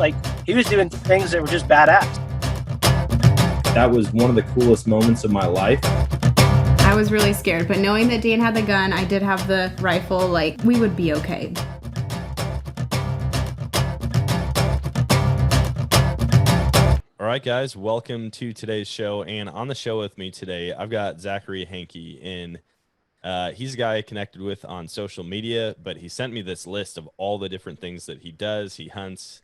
Like, he was doing things that were just badass. That was one of the coolest moments of my life. I was really scared, but knowing that Dan had the gun, I did have the rifle, like, we would be okay. All right, guys, welcome to today's show. And on the show with me today, I've got Zachary Handke. He's a guy I connected with on social media, but he sent me this list of all the different things that he does. He hunts,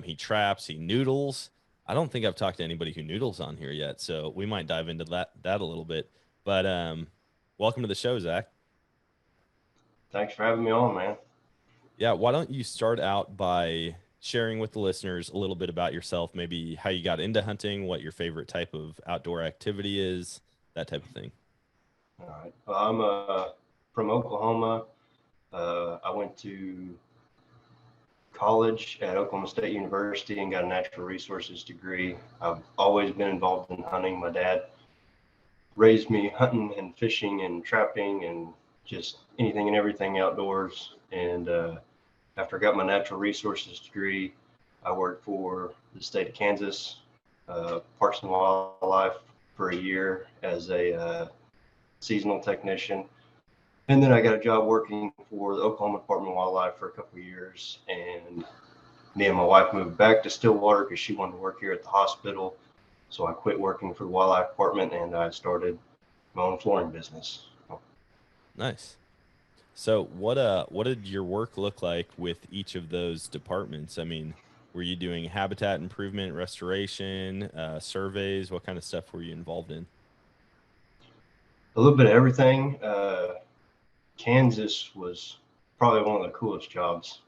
he traps, he noodles. I don't think I've talked to anybody who noodles on here yet, so we might dive into that a little bit. But welcome to the show, Zach. Thanks for having me on, man. Yeah, why don't you start out by sharing with the listeners a little bit about yourself, maybe how you got into hunting, what your favorite type of outdoor activity is, that type of thing. All right. Well, I'm from Oklahoma. I went to college at Oklahoma State University and got a natural resources degree. I've always been involved in hunting. My dad raised me hunting and fishing and trapping and just anything and everything outdoors. And after I got my natural resources degree, I worked for the state of Kansas, Parks and Wildlife for a year as a seasonal technician. And then I got a job working for the Oklahoma Department of Wildlife for a couple of years. And me and my wife moved back to Stillwater because she wanted to work here at the hospital. So I quit working for the Wildlife Department and I started my own flooring business. Nice. So what did your work look like with each of those departments? I mean, were you doing habitat improvement, restoration, surveys? What kind of stuff were you involved in? A little bit of everything. Kansas was probably one of the coolest jobs.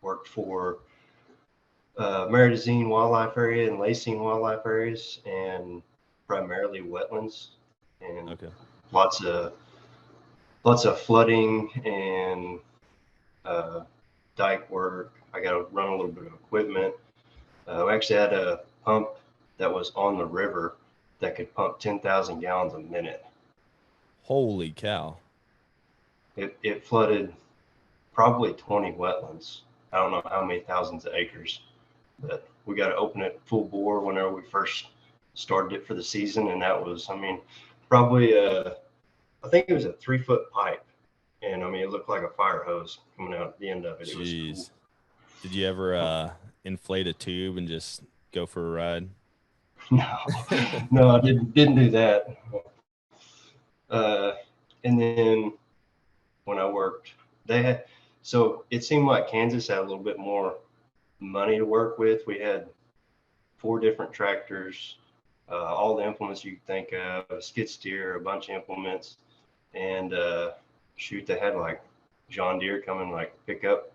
Worked for Maridazine Wildlife Area and Lacine Wildlife Areas, and primarily wetlands, and Okay. lots of flooding and dike work. I got to run a little bit of equipment. We actually had a pump that was on the river that could pump 10,000 gallons a minute. Holy cow. It flooded probably 20 wetlands. I don't know how many thousands of acres, but we got to open it full bore whenever we first started it for the season. And that was, probably I think it was a 3-foot pipe. And it looked like a fire hose coming out at the end of it. It was cool. Did you ever inflate a tube and just go for a ride? No, I didn't do that. And then when I worked, so it seemed like Kansas had a little bit more money to work with. We had 4 different tractors, all the implements you could think of, a skid steer, a bunch of implements, and they had like John Deere come and like pick up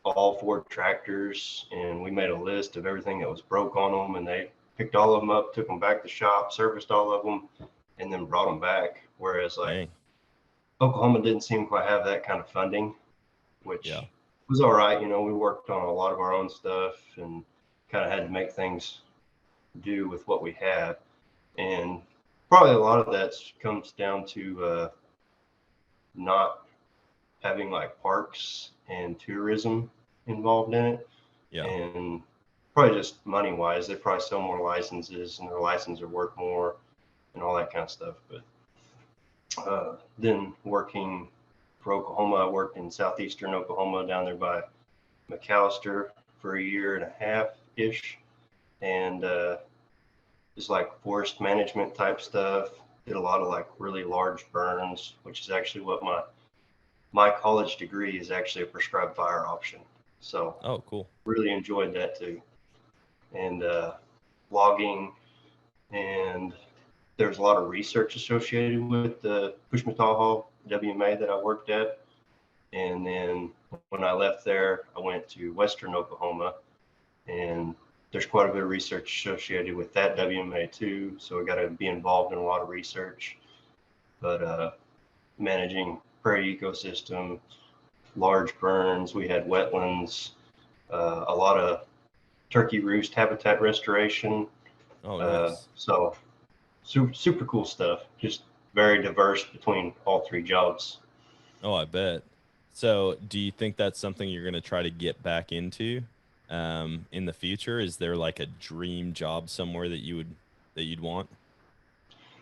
all 4 tractors, and we made a list of everything that was broke on them, and they picked all of them up, took them back to the shop, serviced all of them, and then brought them back. Whereas Oklahoma didn't seem quite have that kind of funding, which was all right. We worked on a lot of our own stuff and kind of had to make things do with what we had. And probably a lot of that comes down to not having like parks and tourism involved in it. Yeah. And probably just money wise, they probably sell more licenses and their licenses are worth more and all that kind of stuff. But then working for Oklahoma, I worked in southeastern Oklahoma down there by McAllister for a year and a half ish, and just like forest management type stuff. Did a lot of like really large burns, which is actually what my college degree is actually a prescribed fire option. So cool. Really enjoyed that too. And logging, and there's a lot of research associated with the Pushmataha WMA that I worked at. And then when I left there, I went to Western Oklahoma, and there's quite a bit of research associated with that WMA too. So we got to be involved in a lot of research, but managing prairie ecosystem, large burns, we had wetlands, a lot of turkey roost habitat restoration. Nice. So super cool stuff. Just very diverse between all 3 jobs. Oh, I bet. So do you think that's something you're going to try to get back into in the future? Is there like a dream job somewhere that you'd want?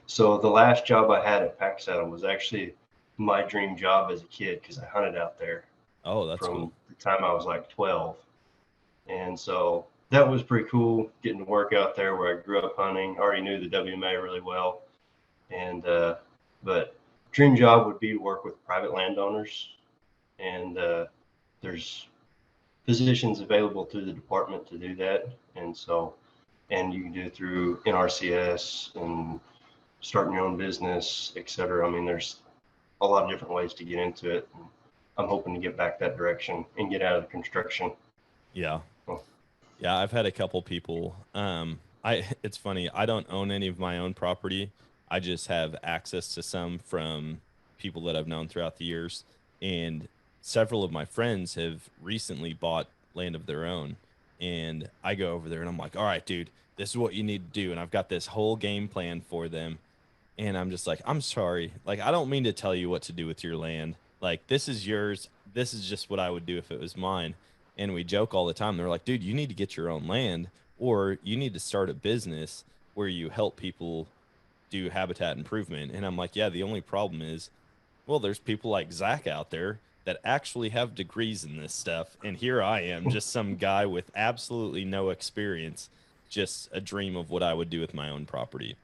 So the last job I had at Pack Saddle was actually my dream job as a kid because I hunted out there Oh, that's from cool. the time I was like 12. And so that was pretty cool getting to work out there where I grew up hunting. I already knew the WMA really well. And, but dream job would be to work with private landowners. And there's positions available through the department to do that. And so, and you can do it through NRCS and starting your own business, et cetera. I mean, there's a lot of different ways to get into it. And I'm hoping to get back that direction and get out of the construction. Yeah. Oh. Yeah, I've had a couple people. It's funny. I don't own any of my own property. I just have access to some from people that I've known throughout the years. And several of my friends have recently bought land of their own. And I go over there and I'm like, all right, dude, this is what you need to do. And I've got this whole game plan for them. And I'm just like, I'm sorry. Like, I don't mean to tell you what to do with your land. Like, this is yours. This is just what I would do if it was mine. And we joke all the time. They're like, dude, you need to get your own land, or you need to start a business where you help people do habitat improvement. And I'm like, yeah, the only problem is, well, there's people like Zach out there that actually have degrees in this stuff. And here I am, just some guy with absolutely no experience, just a dream of what I would do with my own property.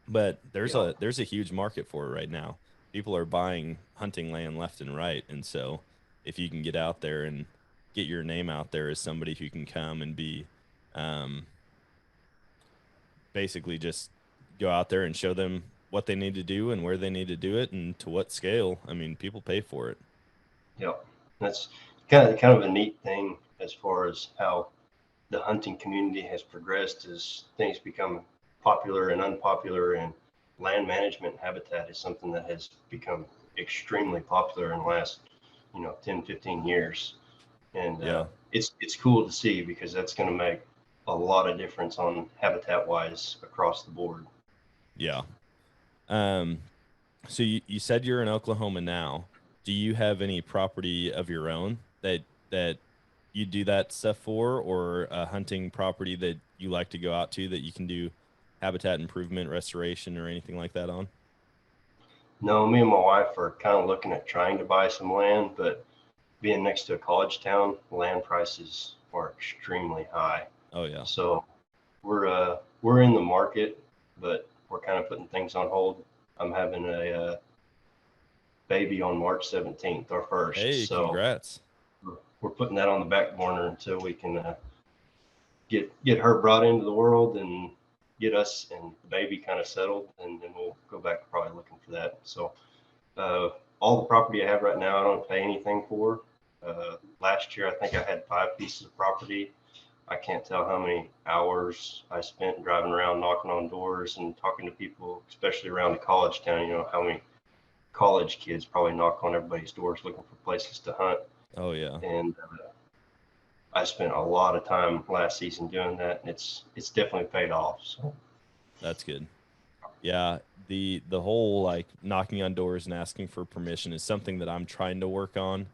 But Yeah. there's a huge market for it right now. People are buying hunting land left and right, and so if you can get out there and get your name out there as somebody who can come and be, um, basically just go out there and show them what they need to do and where they need to do it and to what scale. I mean, people pay for it. Yeah. That's kind of a neat thing as far as how the hunting community has progressed as things become popular and unpopular, and land management and habitat is something that has become extremely popular in the last 10 15 years. And Yeah, it's cool to see because that's going to make a lot of difference on habitat wise across the board. yeah. Um, so you said you're in Oklahoma now. Do you have any property of your own that you do that stuff for, or a hunting property that you like to go out to that you can do habitat improvement, restoration, or anything like that on? No, me and my wife are kind of looking at trying to buy some land, but being next to a college town, land prices are extremely high. Oh yeah. So we're in the market, but we're kind of putting things on hold. I'm having a baby on March 17th, our first. Hey, So congrats. we're putting that on the back burner until we can get her brought into the world and get us and the baby kind of settled, and then we'll go back probably looking for that. So all the property I have right now, I don't pay anything for. Last year, I think I had 5 pieces of property. I can't tell how many hours I spent driving around, knocking on doors and talking to people, especially around the college town. You know, how many college kids probably knock on everybody's doors looking for places to hunt. Oh yeah. And I spent a lot of time last season doing that, and it's definitely paid off. So That's good. Yeah, the whole like knocking on doors and asking for permission is something that I'm trying to work on.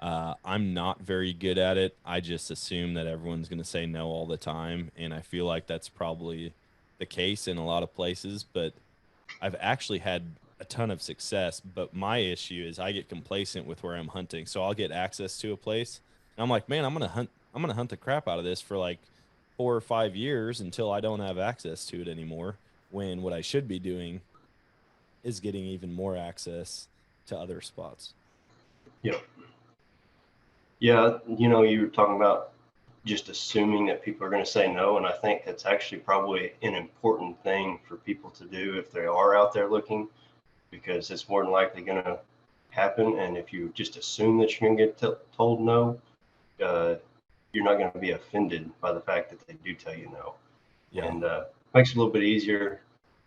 I'm not very good at it. I just assume that everyone's going to say no all the time, and I feel like that's probably the case in a lot of places, but I've actually had a ton of success. But my issue is I get complacent with where I'm hunting. So I'll get access to a place and I'm like, man, I'm gonna hunt the crap out of this for like 4 or 5 years until I don't have access to it anymore. When what I should be doing is getting even more access to other spots. yeah, yeah, you were talking about just assuming that people are going to say no, and I think that's actually probably an important thing for people to do if they are out there looking, because it's more than likely going to happen. And if you just assume that you're going to get told no, uh, you're not going to be offended by the fact that they do tell you no. Yeah. And makes it a little bit easier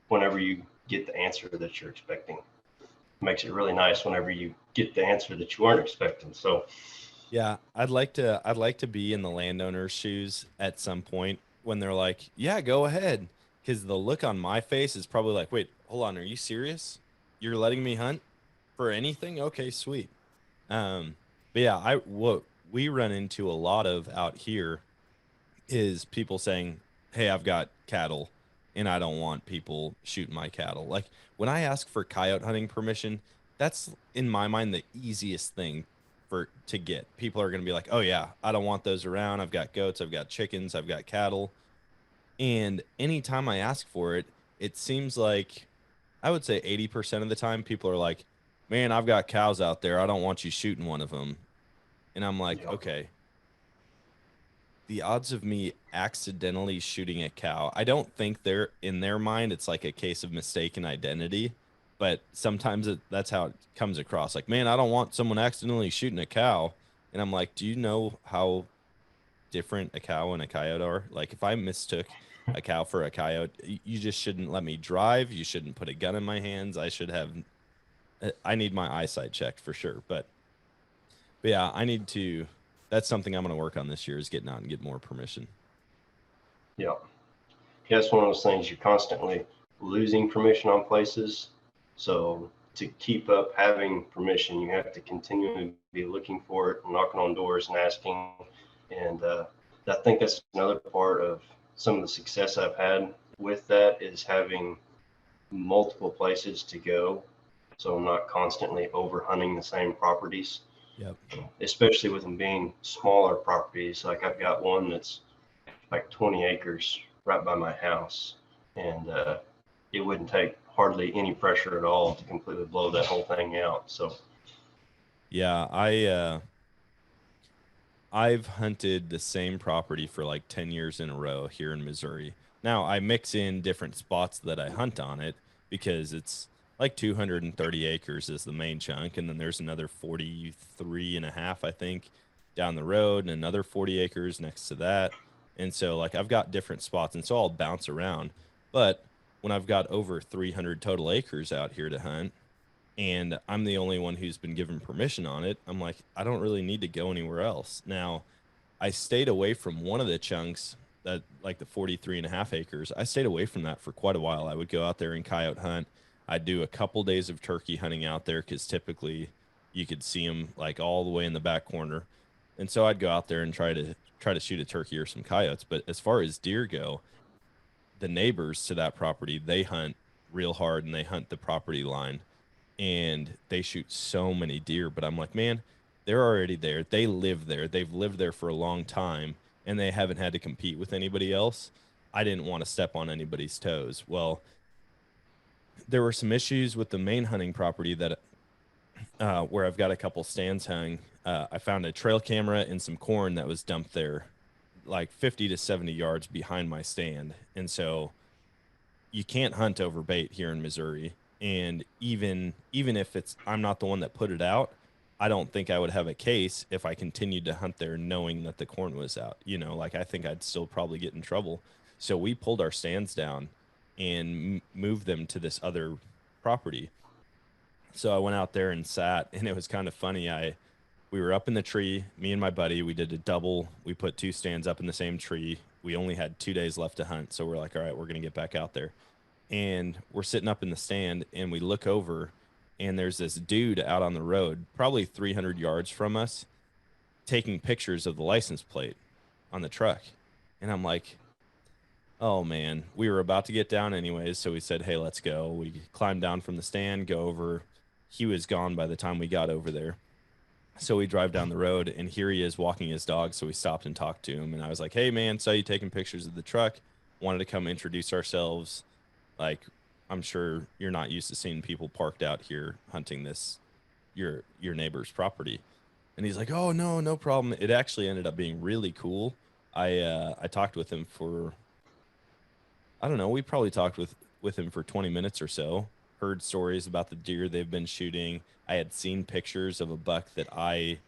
whenever you get the answer that you're expecting. Makes it really nice whenever you get the answer that you aren't expecting. So Yeah, I'd like to be in the landowner's shoes at some point when they're like, "Yeah, go ahead." Cuz the look on my face is probably like, "Wait, hold on, are you serious? You're letting me hunt for anything? Okay, sweet." Um But yeah, what we run into a lot of out here is people saying, "Hey, I've got cattle and I don't want people shooting my cattle." Like when I ask for coyote hunting permission, that's in my mind the easiest thing for to get. People are going to be like, "Oh yeah, I don't want those around. I've got goats, I've got chickens, I've got cattle." And anytime I ask for it, it seems like I would say 80% of the time people are like, "Man, I've got cows out there. I don't want you shooting one of them." And I'm like, Yeah. "Okay, the odds of me accidentally shooting a cow, I don't think they're in their mind. It's like a case of mistaken identity, but sometimes that's how it comes across. Like, man, I don't want someone accidentally shooting a cow. And I'm like, do you know how different a cow and a coyote are? Like, if I mistook a cow for a coyote, you just shouldn't let me drive. You shouldn't put a gun in my hands. I need my eyesight checked for sure. But yeah, that's something I'm going to work on this year is getting out and get more permission. Yeah. Yeah, it's one of those things you're constantly losing permission on places. So to keep up having permission, you have to continually be looking for it, knocking on doors and asking. And I think that's another part of some of the success I've had with that is having multiple places to go. So I'm not constantly over hunting the same properties, Yep. especially with them being smaller properties. Like I've got one that's like 20 acres right by my house, and it wouldn't take hardly any pressure at all to completely blow that whole thing out. So Yeah, I've hunted the same property for like 10 years in a row here in Missouri. Now, I mix in different spots that I hunt on it because it's like 230 acres is the main chunk. And then there's another 43 and a half, I think, down the road, and another 40 acres next to that. And so, like, I've got different spots. And so I'll bounce around. But when I've got over 300 total acres out here to hunt, and I'm the only one who's been given permission on it, I'm like, I don't really need to go anywhere else. Now, I stayed away from one of the chunks that like the 43 and a half acres. I stayed away from that for quite a while. I would go out there and coyote hunt. I'd do a couple days of turkey hunting out there because typically you could see them like all the way in the back corner. And so I'd go out there and try to shoot a turkey or some coyotes. But as far as deer go, the neighbors to that property, they hunt real hard and they hunt the property line and they shoot so many deer. But I'm like, man, they're already there. They live there. They've lived there for a long time and they haven't had to compete with anybody else. I didn't want to step on anybody's toes. Well, there were some issues with the main hunting property that where I've got a couple stands hung. I found a trail camera and some corn that was dumped there like 50 to 70 yards behind my stand. And so you can't hunt over bait here in Missouri. And even if it's I'm not the one that put it out, I don't think I would have a case if I continued to hunt there knowing that the corn was out. You know, like I think I'd still probably get in trouble. So we pulled our stands down and moved them to this other property. So I went out there and sat, and it was kind of funny. We were up in the tree, me and my buddy. We did a double. We put two stands up in the same tree. We only had 2 days left to hunt, so we're like, all right, we're gonna get back out there. And we're sitting up in the stand, and we look over, and there's this dude out on the road, probably 300 yards from us, taking pictures of the license plate on the truck. And I'm like, oh man, we were about to get down anyways, so we said, hey, let's go. We climbed down from the stand, go over. He was gone by the time we got over there. So we drive down the road, and here he is walking his dog. So we stopped and talked to him, and I was like, hey man, saw you taking pictures of the truck, wanted to come introduce ourselves. Like, I'm sure you're not used to seeing people parked out here hunting your neighbor's property. And he's like, oh no, no problem. It actually ended up being really cool. I talked with him for, I don't know, we probably talked with him for 20 minutes or so. Heard stories about the deer they've been shooting. I had seen pictures of a buck that I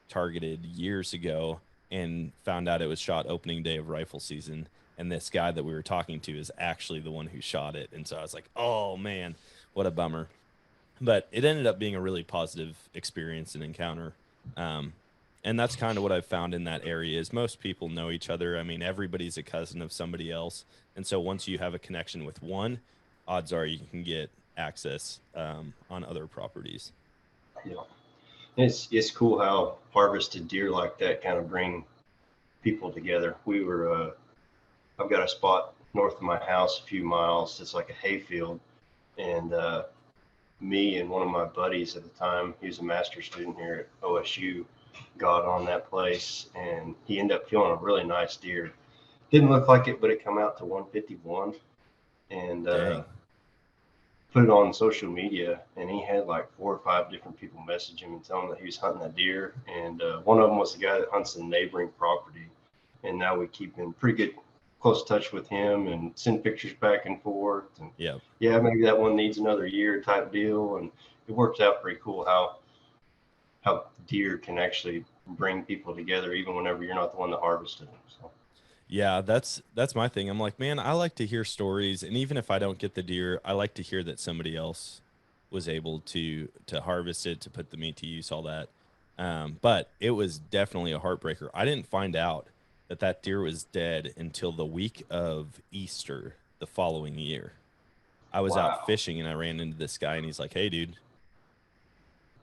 targeted years ago and found out it was shot opening day of rifle season. And this guy that we were talking to is actually the one who shot it. And so I was like, oh man, what a bummer. But it ended up being a really positive experience and encounter. Um, and that's kind of what I've found in that area is most people know each other. I mean, everybody's a cousin of somebody else. And so once you have a connection with one, odds are you can get access on other properties. yeah, It's cool how harvested deer like that kind of bring people together. I've got a spot north of my house, a few miles. It's like a hayfield, and me and one of my buddies at the time, he was a master's student here at OSU, got on that place, and he ended up killing a really nice deer. Didn't look like it, but it come out to 151, and Dang. put it on social media, and he had like 4 or 5 different people message him and tell him that he was hunting a deer. And one of them was the guy that hunts the neighboring property. And now we keep in pretty good, close touch with him and send pictures back and forth. And Yeah. yeah, maybe that one needs another year type deal. And it works out pretty cool how deer can actually bring people together, even whenever you're not the one that harvested them. So. Yeah, that's my thing. I'm like, man, I like to hear stories, and even if I don't get the deer, I like to hear that somebody else was able to harvest it, to put the meat to use, all that. But it was definitely a heartbreaker. I didn't find out that deer was dead until the week of Easter the following year. I was Wow. out fishing and I ran into this guy, and he's like, "Hey, dude."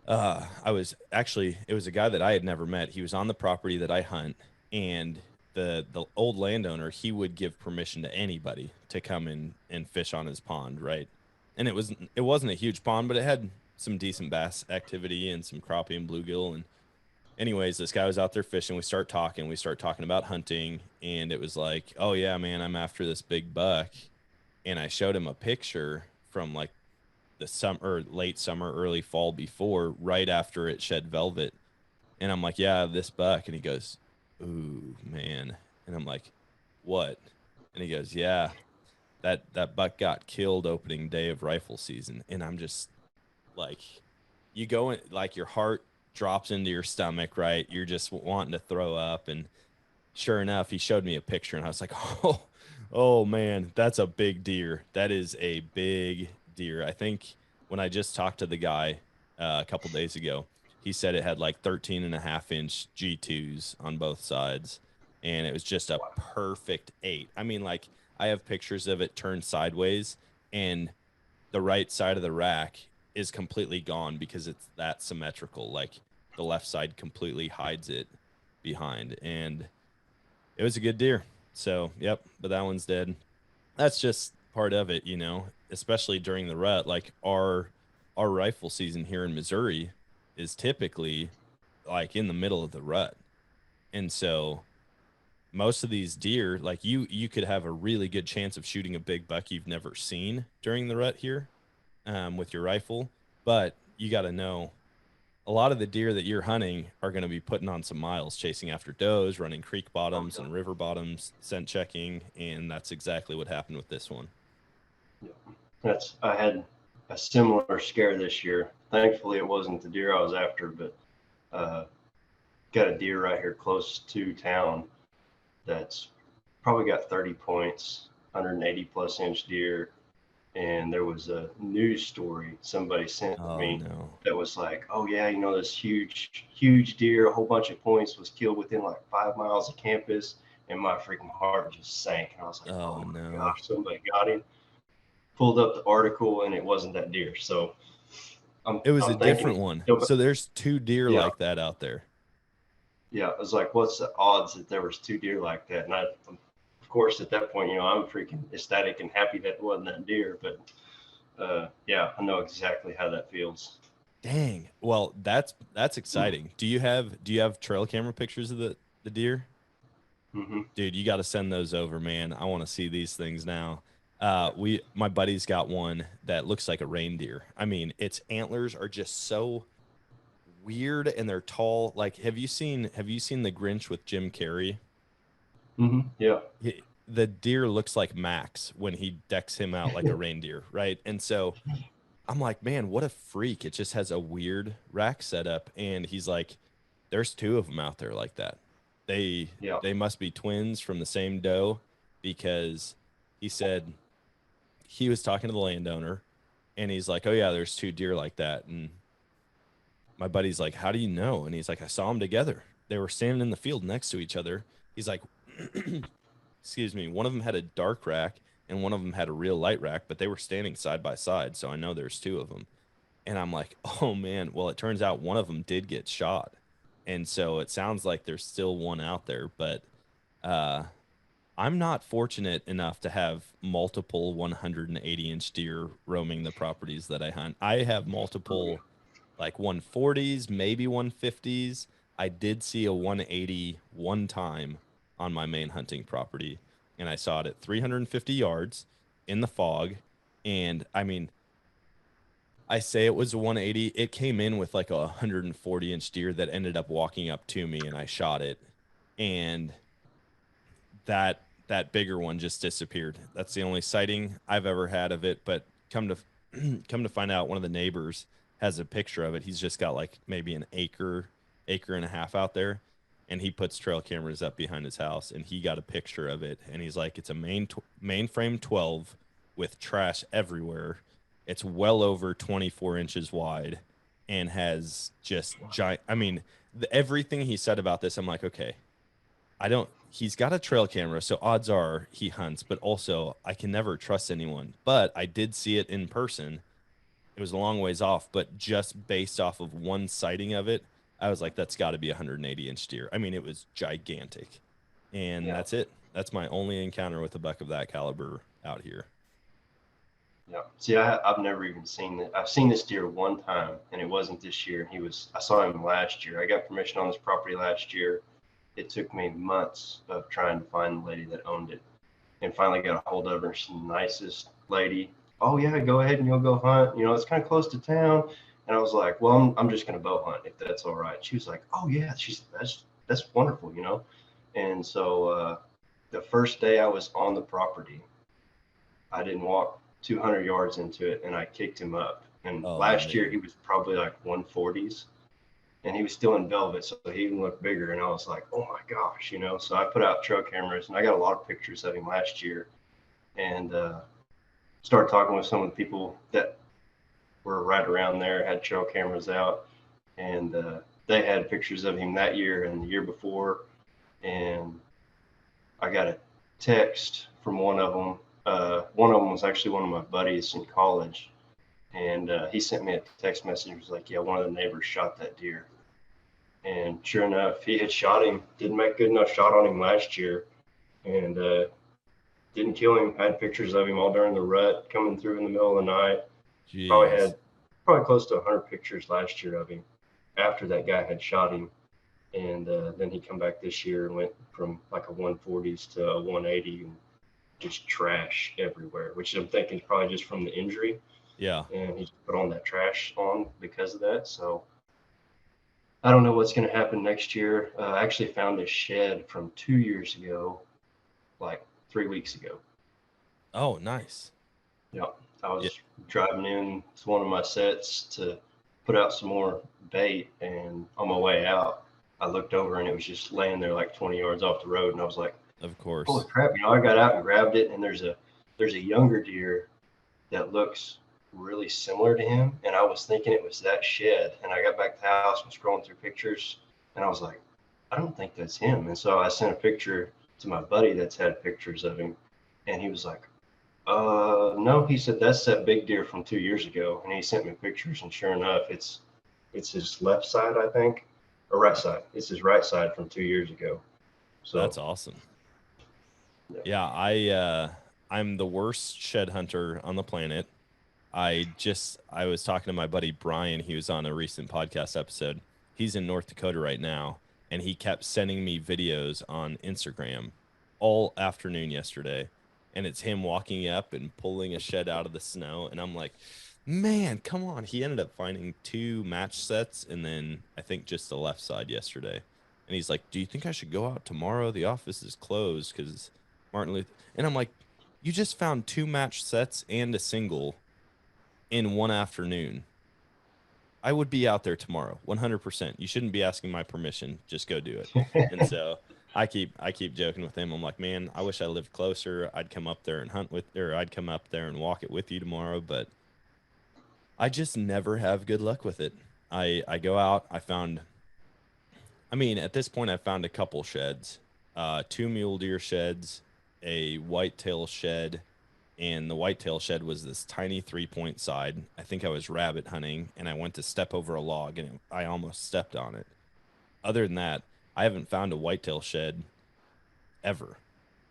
It was a guy that I had never met. He was on the property that I hunt, and the old landowner, he would give permission to anybody to come in and fish on his pond, right? And it wasn't a huge pond, but it had some decent bass activity and some crappie and bluegill. And anyways, this guy was out there fishing. We start talking about hunting, and it was like, "Oh yeah, man, I'm after this big buck." And I showed him a picture from like the summer, late summer, early fall before, right after it shed velvet. And I'm like, "Yeah, this buck." And he goes, "Ooh, man." And I'm like, "What?" And he goes, "Yeah, that buck got killed opening day of rifle season." And I'm just like, you go in, like your heart drops into your stomach, right? You're just wanting to throw up. And sure enough, he showed me a picture, and I was like, oh man, that's a big deer. That is a big deer. I think when I just talked to the guy a couple days ago, he said it had like 13.5-inch G2s on both sides, and it was just a perfect 8. I mean, like, I have pictures of it turned sideways, and the right side of the rack is completely gone because it's that symmetrical. Like, the left side completely hides it behind, and it was a good deer. So, yep, but that one's dead. That's just part of it, especially during the rut. Like, our rifle season here in Missouri is typically like in the middle of the rut. And so most of these deer, like, you could have a really good chance of shooting a big buck you've never seen during the rut here, with your rifle. But you got to know, a lot of the deer that you're hunting are going to be putting on some miles chasing after does, running creek bottoms and river bottoms, scent checking, and that's exactly what happened with this one. Yeah. I had a similar scare this year. Thankfully, it wasn't the deer I was after, but got a deer right here close to town that's probably got 30 points, 180 plus inch deer. And there was a news story somebody sent me that was like, "Oh yeah, this huge deer, a whole bunch of points, was killed within like 5 miles of campus." And my freaking heart just sank. And I was like, "Oh my gosh, somebody got him." Pulled up the article, and it wasn't that deer. So it was a different one. So there's 2 deer like that out there. Yeah, I was like, what's the odds that there was 2 deer like that? And of course, at that point, I'm freaking ecstatic and happy that it wasn't that deer. But yeah, I know exactly how that feels. Dang. Well, that's exciting. Do you have trail camera pictures of the deer? Mm-hmm. Dude, you got to send those over, man. I want to see these things now. My buddy's got one that looks like a reindeer. I mean, its antlers are just so weird, and they're tall. Like, have you seen The Grinch with Jim Carrey? Mm-hmm. Yeah. The deer looks like Max when he decks him out like a reindeer, right? And so I'm like, man, what a freak. It just has a weird rack setup. And he's like, there's 2 of them out there like that. They must be twins from the same doe, because he said he was talking to the landowner, and he's like, "Oh yeah, there's 2 deer like that." And my buddy's like, "How do you know?" And he's like, "I saw them together. They were standing in the field next to each other." He's like, excuse me, one of them had a dark rack and one of them had a real light rack, but they were standing side by side. So I know there's 2 of them. And I'm like, oh man, well, it turns out one of them did get shot. And so it sounds like there's still one out there, but uh, I'm not fortunate enough to have multiple 180-inch deer roaming the properties that I hunt. I have multiple like 140s, maybe 150s. I did see a 180 one time on my main hunting property, and I saw it at 350 yards in the fog. And I mean, I say it was a 180. It came in with like a 140-inch deer that ended up walking up to me, and I shot it. And that bigger one just disappeared. That's the only sighting I've ever had of it. But come to come to find out, one of the neighbors has a picture of it. He's just got like maybe an acre and a half out there, and he puts trail cameras up behind his house, and he got a picture of it, and he's like, it's a mainframe 12 with trash everywhere. It's well over 24 inches wide, and has just giant. I mean, everything he said about this, I'm like, okay, I don't. He's got a trail camera, so odds are he hunts, but also I can never trust anyone. But I did see it in person. It was a long ways off, but just based off of one sighting of it, I was like, that's got to be a 180-inch deer. I mean, it was gigantic. And Yeah. that's it. That's my only encounter with a buck of that caliber out here. Yeah. See, I've never even seen it. I've seen this deer one time, and it wasn't this year. I saw him last year. I got permission on this property last year. It took me months of trying to find the lady that owned it, and finally got a hold of her. She's the nicest lady. Oh yeah, go ahead and you'll go hunt. You know, it's kind of close to town. And I was like, well, I'm just gonna bow hunt if that's all right. She was like, oh yeah, that's wonderful, you know. And so the first day I was on the property, I didn't walk 200 yards into it, and I kicked him up. And Oh, last year man. he was probably like 140s, and he was still in velvet, so he even looked bigger. And I was like, oh my gosh, you know. So I put out trail cameras, and I got a lot of pictures of him last year, and started talking with some of the people that were right around there, had trail cameras out, and they had pictures of him that year and the year before. And I got a text from one of them. One of them was actually one of my buddies in college, and he sent me a text message. He was like, yeah, one of the neighbors shot that deer. And sure enough, he had shot him, didn't make good enough shot on him last year, and didn't kill him. Had pictures of him all during the rut, coming through in the middle of the night. Probably Jeez. had close to 100 pictures last year of him after that guy had shot him. And then he come back this year and went from like a 140s to a 180 and just trash everywhere, which I'm thinking is probably just from the injury. Yeah. And he just put on that trash on because of that. So I don't know what's going to happen next year. I actually found a shed from 2 years ago, like 3 weeks ago. Oh, nice. Yeah, I was Yeah. driving in to one of my sets to put out some more bait, and on my way out, I looked over and it was just laying there like 20 yards off the road, and I was like, Of course. "Holy crap!" You know, I got out and grabbed it, and there's a younger deer that looks really similar to him, and I was thinking it was that shed, and I got back to the house and scrolling through pictures, and I was like, I don't think that's him, and so I sent a picture to my buddy that's had pictures of him, and he was like, no, he said that's that big deer from 2 years ago, and he sent me pictures, and sure enough, it's his left side, I think, or right side. It's his right side from 2 years ago. So That's awesome. Yeah, I'm the worst shed hunter on the planet. I was talking to my buddy Brian. He was on a recent podcast episode. He's in North Dakota right now, and he kept sending me videos on Instagram all afternoon yesterday. And it's him walking up and pulling a shed out of the snow. And I'm like, man, come on. He ended up finding 2 match sets and then I think just the left side yesterday. And he's like, do you think I should go out tomorrow? The office is closed because Martin Luther. And I'm like, you just found 2 match sets and a single in one afternoon. I would be out there tomorrow, 100%. You shouldn't be asking my permission. Just go do it. And so I keep joking with him. I'm like, man, I wish I lived closer. I'd come up there and hunt with, or I'd come up there and walk it with you tomorrow. But I just never have good luck with it. I go out. I mean, at this point, I found a couple sheds, 2 mule deer sheds, a whitetail shed, and the whitetail shed was this tiny 3-point side. I think I was rabbit hunting, and I went to step over a log, and I almost stepped on it. Other than that, I haven't found a whitetail shed ever.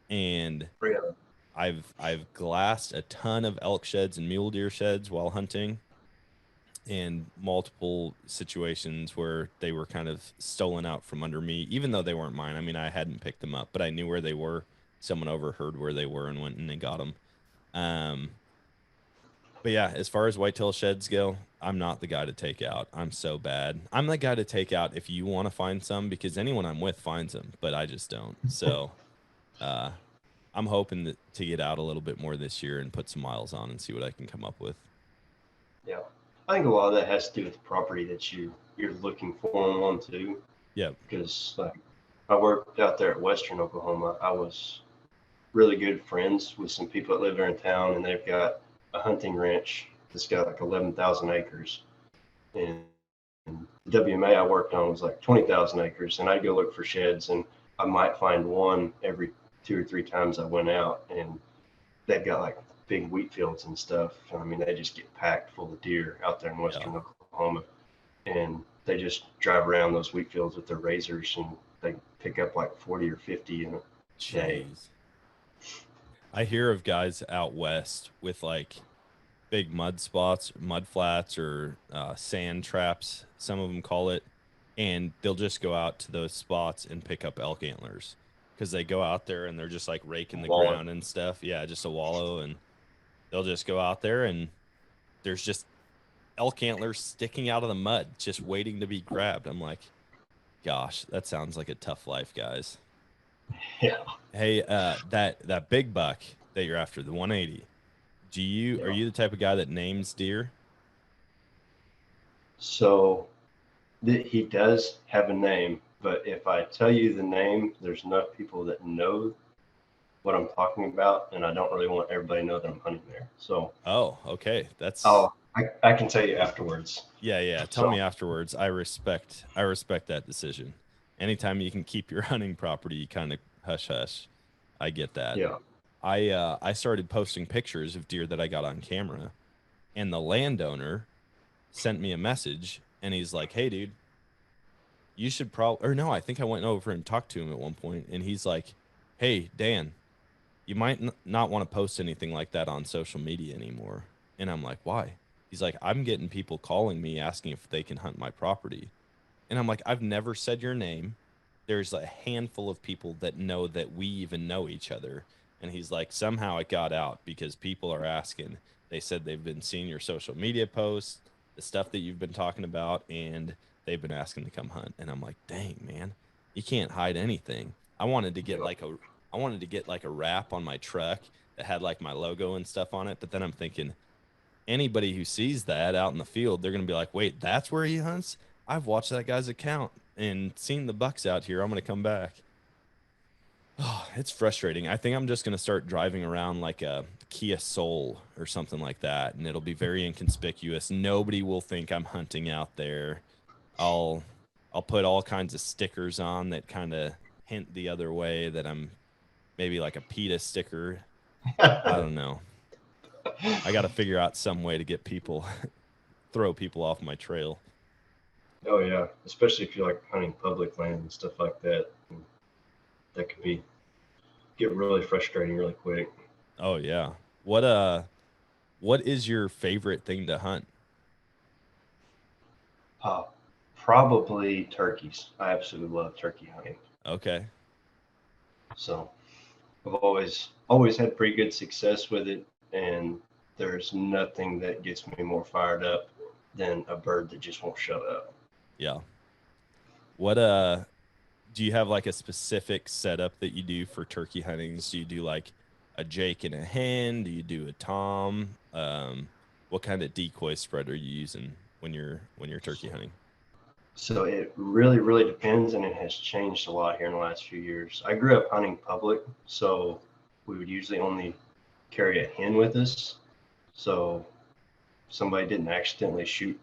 And Really? I've glassed a ton of elk sheds and mule deer sheds while hunting, and multiple situations where they were kind of stolen out from under me, even though they weren't mine. I mean, I hadn't picked them up, but I knew where they were. Someone overheard where they were and went and they got them. But yeah, as far as whitetail sheds go, I'm not the guy to take out. I'm so bad. I'm the guy to take out if you want to find some, because anyone I'm with finds them, but I just don't. So I'm hoping to get out a little bit more this year and put some miles on and see what I can come up with. Yeah. I think a lot of that has to do with the property that you're looking for on too. Yeah. Because like I worked out there at Western Oklahoma. I was really good friends with some people that live there in town, and they've got a hunting ranch that's got like 11,000 acres. And the WMA I worked on was like 20,000 acres. And I'd go look for sheds, and I might find one every 2 or 3 times I went out, and they've got like big wheat fields and stuff. I mean, they just get packed full of deer out there in Western Oklahoma, and they just drive around those wheat fields with their razors, and they pick up like 40 or 50 in a day. I hear of guys out west with like big mud spots, mud flats, or sand traps, some of them call it, and they'll just go out to those spots and pick up elk antlers, because they go out there and they're just like raking the ground and stuff. Yeah, just a wallow, and they'll just go out there and there's just elk antlers sticking out of the mud, just waiting to be grabbed. I'm like, gosh, that sounds like a tough life, guys. Yeah. Hey, that big buck that you're after, the 180, are you the type of guy that names deer? So he does have a name, but if I tell you the name, there's enough people that know what I'm talking about, and I don't really want everybody to know that I'm hunting there. So okay, that's I can tell you afterwards. Yeah, tell me afterwards. I respect that decision. Anytime you can keep your hunting property kind of hush, I get that. Yeah. I started posting pictures of deer that I got on camera, and the landowner sent me a message, and he's like, "Hey, dude, you should I think I went over and talked to him at one point, and he's like, "Hey, Dan, you might not want to post anything like that on social media anymore." And I'm like, "Why?" He's like, "I'm getting people calling me asking if they can hunt my property." And I'm like, "I've never said your name. There's a handful of people that know that we even know each other." And he's like, "Somehow it got out because people are asking. They said they've been seeing your social media posts, the stuff that you've been talking about, and they've been asking to come hunt." And I'm like, "Dang, man, you can't hide anything." I wanted to get like a wrap on my truck that had like my logo and stuff on it, but then I'm thinking, anybody who sees that out in the field, they're going to be like, "Wait, that's where he hunts? I've watched that guy's account and seen the bucks out here. I'm going to come back." Oh, it's frustrating. I think I'm just going to start driving around like a Kia Soul or something like that, and it'll be very inconspicuous. Nobody will think I'm hunting out there. I'll put all kinds of stickers on that kind of hint the other way, that I'm maybe like a PETA sticker. I don't know. I got to figure out some way to get people, throw people off my trail. Oh yeah, especially if you're like hunting public land and stuff like that. That could get really frustrating really quick. Oh yeah. What is your favorite thing to hunt? Probably turkeys. I absolutely love turkey hunting. Okay. So I've always had pretty good success with it, and there's nothing that gets me more fired up than a bird that just won't shut up. Yeah. What do you have like a specific setup that you do for turkey huntings? Do you do like a Jake and a hen? Do you do a tom? What kind of decoy spread are you using when you're turkey hunting? So it really, really depends, and it has changed a lot here in the last few years. I grew up hunting public, so we would usually only carry a hen with us. So somebody didn't accidentally shoot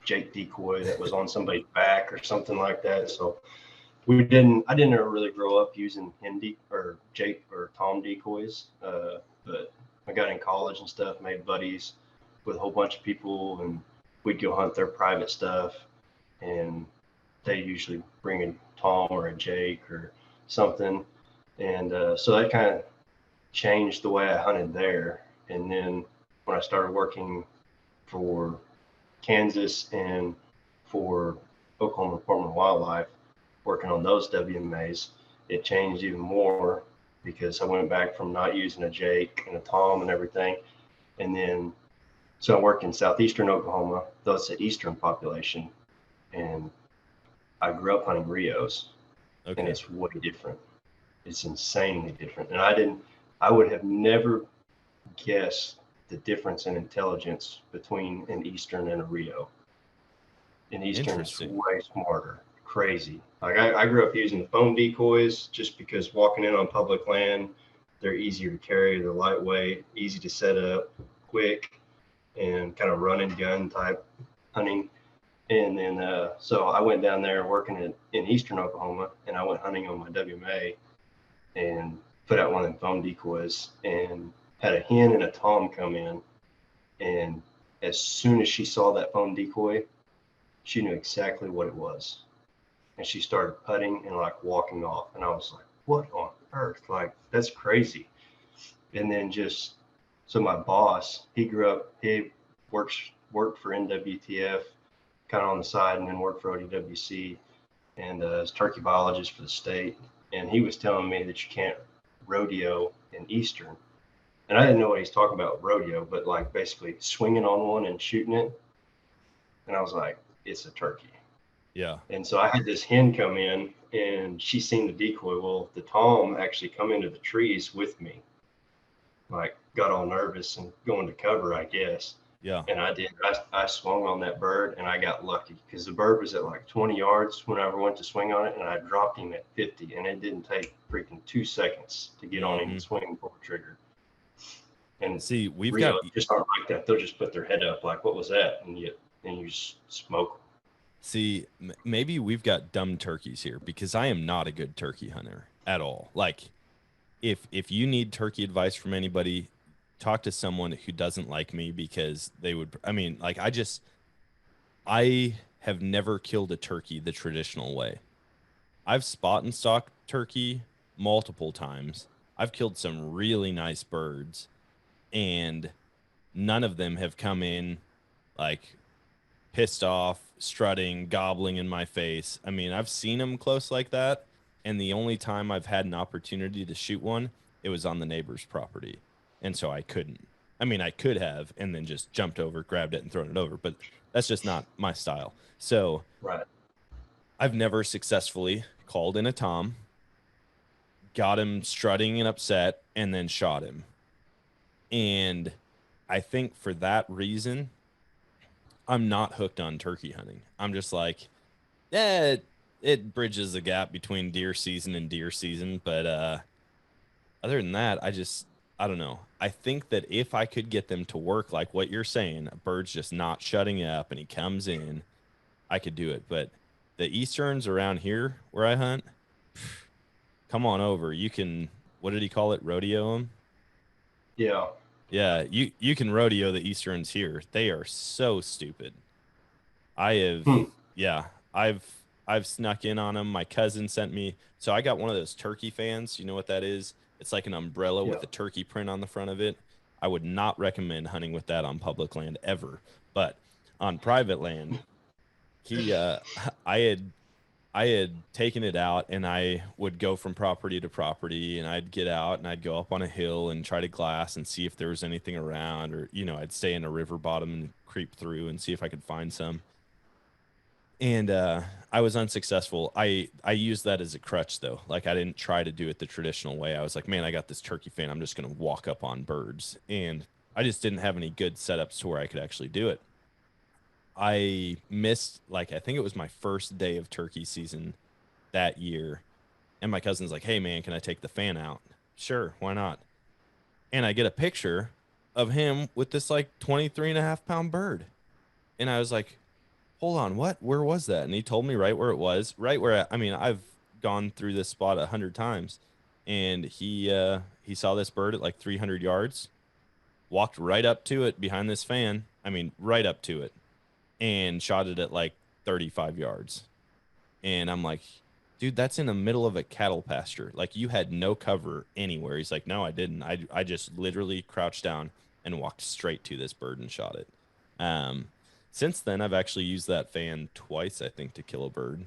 Jake decoy that was on somebody's back or something like that. So I didn't ever really grow up using hen or Jake or Tom decoys, but I got in college and stuff, made buddies with a whole bunch of people, and we'd go hunt their private stuff, and they usually bring a Tom or a Jake or something. And so that kind of changed the way I hunted there. And then when I started working for Kansas and for Oklahoma Department of Wildlife, working on those WMAs, it changed even more because I went back from not using a Jake and a Tom and everything. And then, so I work in southeastern Oklahoma, though it's the eastern population. And I grew up hunting Rios, Okay. and it's way different. It's insanely different. And I would have never guessed the difference in intelligence between an Eastern and a Rio. An Eastern is way smarter, crazy. Like I grew up using the phone decoys just because walking in on public land, they're easier to carry, they're lightweight, easy to set up, quick, and kind of run and gun type hunting. And then, so I went down there working in eastern Oklahoma, and I went hunting on my WMA and put out one of them phone decoys and had a hen and a Tom come in. And as soon as she saw that phone decoy, she knew exactly what it was. And she started putting and like walking off. And I was like, what on earth? Like, that's crazy. And then so my boss, he worked for NWTF, kind of on the side, and then worked for ODWC, and as turkey biologist for the state. And he was telling me that you can't rodeo in Eastern. And I didn't know what he's talking about, rodeo, but like basically swinging on one and shooting it. And I was like, it's a turkey. Yeah. And so I had this hen come in, and she seen the decoy. Well, the Tom actually come into the trees with me, like got all nervous and going to cover, I guess. Yeah. And I did. I swung on that bird, and I got lucky because the bird was at like 20 yards whenever I went to swing on it, and I dropped him at 50, and it didn't take freaking 2 seconds to get on him and swing and pull the trigger. And see, we've Rio got just aren't like that. They'll just put their head up like, what was that? And you just smoke them. See, maybe we've got dumb turkeys here because I am not a good turkey hunter at all. Like, if you need turkey advice from anybody, talk to someone who doesn't like me because they would. I mean, like, I have never killed a turkey the traditional way. I've spot and stalked turkey multiple times. I've killed some really nice birds, and none of them have come in like pissed off, strutting, gobbling in my face. I mean, I've seen them close like that, and the only time I've had an opportunity to shoot one, it was on the neighbor's property, and so I couldn't. I mean, I could have and then just jumped over, grabbed it, and thrown it over, but that's just not my style. So Right. I've never successfully called in a Tom, got him strutting and upset, and then shot him. And I think for that reason, I'm not hooked on turkey hunting. I'm just like, yeah, it bridges the gap between deer season and deer season. But other than that, I don't know. I think that if I could get them to work like what you're saying, a bird's just not shutting up and he comes in, I could do it. But the Easterns around here where I hunt, come on over. You can, what did he call it? Rodeo them? Yeah. Yeah, you can rodeo the Easterns here. They are so stupid. Yeah, I've snuck in on them. My cousin sent me, so I got one of those turkey fans. You know what that is? It's like an umbrella with a turkey print on the front of it. I would not recommend hunting with that on public land ever, but on private land, I had taken it out, and I would go from property to property, and I'd get out and I'd go up on a hill and try to glass and see if there was anything around, or, I'd stay in a river bottom and creep through and see if I could find some. And I was unsuccessful. I used that as a crutch, though. Like, I didn't try to do it the traditional way. I was like, man, I got this turkey fan. I'm just going to walk up on birds. And I just didn't have any good setups to where I could actually do it. I missed, I think it was my first day of turkey season that year. And my cousin's like, hey, man, can I take the fan out? Sure, why not? And I get a picture of him with this 23.5-pound bird. And I was like, hold on, what? Where was that? And he told me right where it was, right where, I've gone through this spot 100 times. And he saw this bird at 300 yards, walked right up to it behind this fan. I mean, right up to it, and shot it at like 35 yards. And I'm like, dude, that's in the middle of a cattle pasture. Like, you had no cover anywhere. He's like, no, I didn't. I just literally crouched down and walked straight to this bird and shot it. Since then, I've actually used that fan twice, I think, to kill a bird.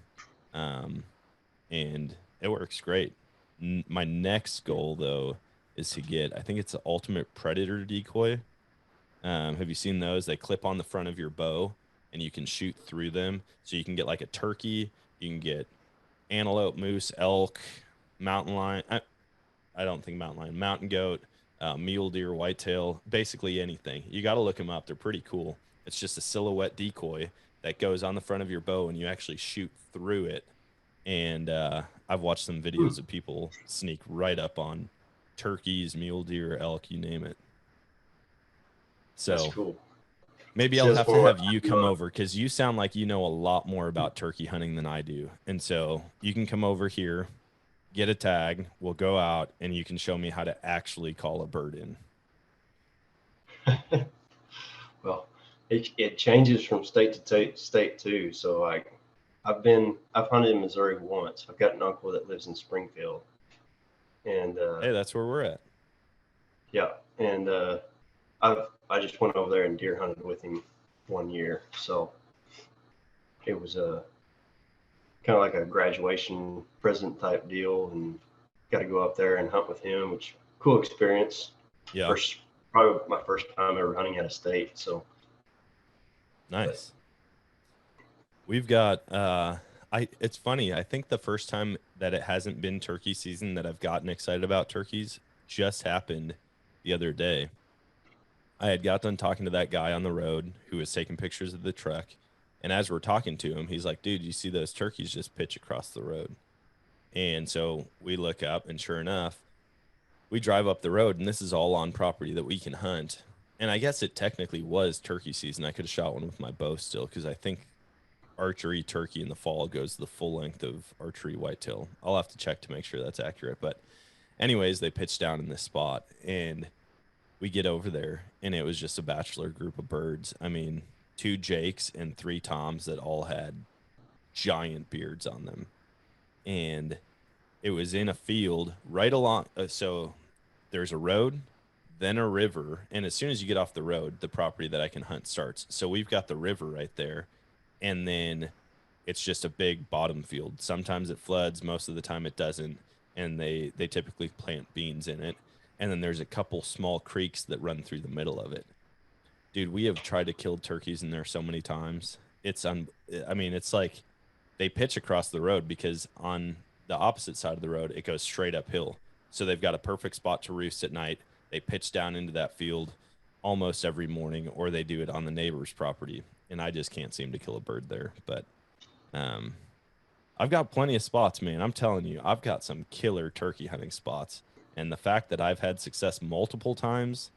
And it works great. My next goal, though, is to get, I think it's the ultimate predator decoy. Have you seen those? They clip on the front of your bow and you can shoot through them. So you can get like a turkey, you can get antelope, moose, elk, mountain lion. I don't think mountain lion, mountain goat, mule deer, whitetail, basically anything. You got to look them up. They're pretty cool. It's just a silhouette decoy that goes on the front of your bow and you actually shoot through it. And I've watched some videos of people sneak right up on turkeys, mule deer, elk, you name it. So That's cool. maybe I'll have to have you come over, because you sound like you know a lot more about turkey hunting than I do. And so you can come over here, get a tag, we'll go out, and you can show me how to actually call a bird in. Well, it changes from state to state too. So like I've hunted in Missouri once. I've got an uncle that lives in Springfield. And hey, that's where we're at. Yeah. And I just went over there and deer hunted with him one year. So it was a kind of like a graduation present type deal, and got to go up there and hunt with him, which cool experience. Yeah. Probably my first time ever hunting out of state. So nice. We've got it's funny. I think the first time that it hasn't been turkey season that I've gotten excited about turkeys just happened the other day. I had got done talking to that guy on the road who was taking pictures of the truck. And as we're talking to him, he's like, dude, you see those turkeys just pitch across the road? And so we look up, and sure enough, we drive up the road, and this is all on property that we can hunt. And I guess it technically was turkey season. I could have shot one with my bow still, because I think archery turkey in the fall goes the full length of archery whitetail. I'll have to check to make sure that's accurate. But anyways, they pitched down in this spot, and we get over there, and it was just a bachelor group of birds. I mean, 2 Jakes and 3 Toms that all had giant beards on them. And it was in a field right along. So there's a road, then a river. And as soon as you get off the road, the property that I can hunt starts. So we've got the river right there. And then it's just a big bottom field. Sometimes it floods. Most of the time it doesn't. And they typically plant beans in it. And then there's a couple small creeks that run through the middle of it. Dude, we have tried to kill turkeys in there so many times. I mean, it's like they pitch across the road, because on the opposite side of the road, it goes straight uphill. So they've got a perfect spot to roost at night. They pitch down into that field almost every morning, or they do it on the neighbor's property. And I just can't seem to kill a bird there. But I've got plenty of spots, man. I'm telling you, I've got some killer turkey hunting spots. And the fact that I've had success multiple times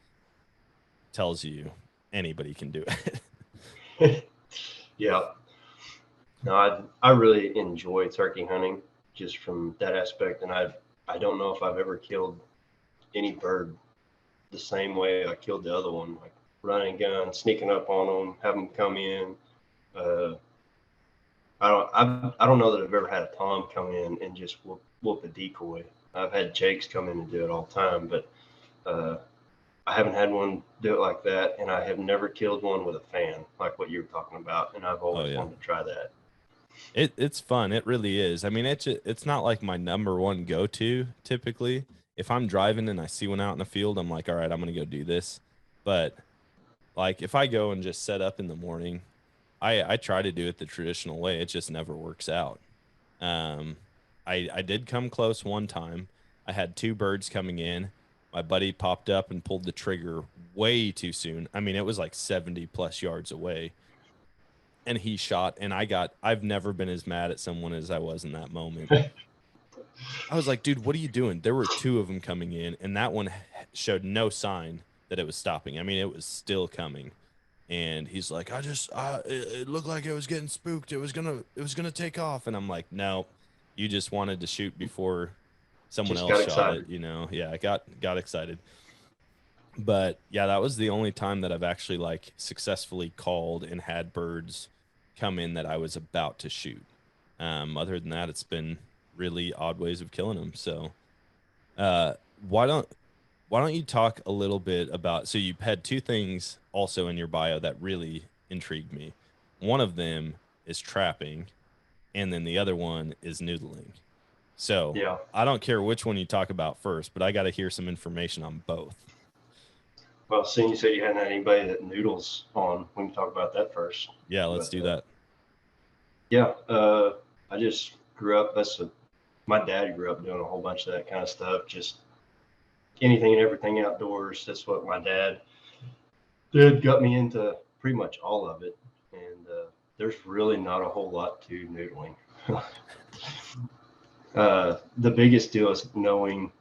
tells you anybody can do it. Yeah. No, I really enjoy turkey hunting just from that aspect. And I don't know if I've ever killed any bird the same way I killed the other one, like running gun, sneaking up on them, have them come in. I don't know that I've ever had a Tom come in and just whoop a decoy. I've had Jakes come in and do it all the time, but I haven't had one do it like that, and I have never killed one with a fan like what you were talking about, and I've always wanted to try that. It's fun. It really is. I mean, it's not like my number one go-to typically. If I'm driving and I see one out in the field, I'm like, all right, I'm going to go do this. But like if I go and just set up in the morning, I try to do it the traditional way. It just never works out. I did come close one time. I had 2 birds coming in. My buddy popped up and pulled the trigger way too soon. I mean, it was like 70 plus yards away. And he shot, and I've never been as mad at someone as I was in that moment. I was like, dude, what are you doing? There were 2 of them coming in, and that one showed no sign that it was stopping. I mean, it was still coming. And he's like, it looked like it was getting spooked. It was gonna take off. And I'm like, no, you just wanted to shoot before someone else shot it, you know? Yeah, I got excited. But yeah, that was the only time that I've actually like successfully called and had birds come in that I was about to shoot. Other than that, it's been really odd ways of killing them. So, uh, why don't why don't you talk a little bit about? So you had two things also in your bio that really intrigued me. One of them is trapping, and then the other one is noodling. So Yeah. I don't care which one you talk about first, but I got to hear some information on both. Well, seeing you said you hadn't had anybody that noodles on, we can talk about that first. Yeah, let's But do that. yeah, I just grew up. My dad grew up doing a whole bunch of that kind of stuff. Just anything and everything outdoors. That's what my dad did. Got me into pretty much all of it. And there's really not a whole lot to noodling. The biggest deal is knowing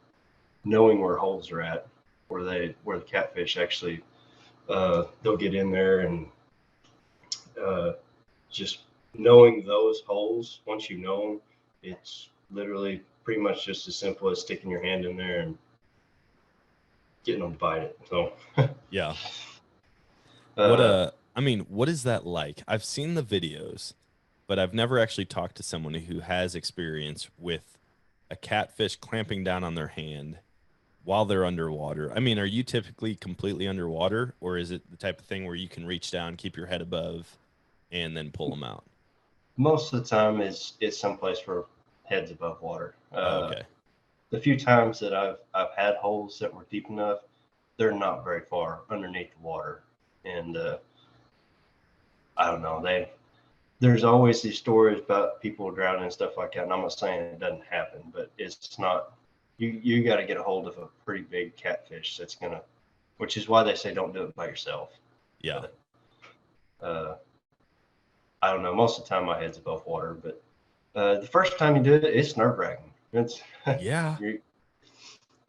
where holes are at, where the catfish actually they'll get in there, and just knowing those holes. Once you know them, it's literally pretty much just as simple as sticking your hand in there and getting them to bite it. So Yeah. uh, I mean, what is that like? I've seen the videos, but I've never actually talked to someone who has experience with a catfish clamping down on their hand while they're underwater. I mean, are you typically completely underwater, or is it the type of thing where you can reach down, keep your head above, and then pull them out? most of the time it's someplace where heads above water. Oh, okay. The few times that I've had holes that were deep enough, they're not very far underneath the water, and I don't know. There's always these stories about people drowning and stuff like that. And I'm not saying it doesn't happen, but it's not. You got to get a hold of a pretty big catfish that's gonna, which is why they say don't do it by yourself. Yeah. But, I don't know. Most of the time my head's above water, but the first time you do it, it's nerve wracking. It's Yeah.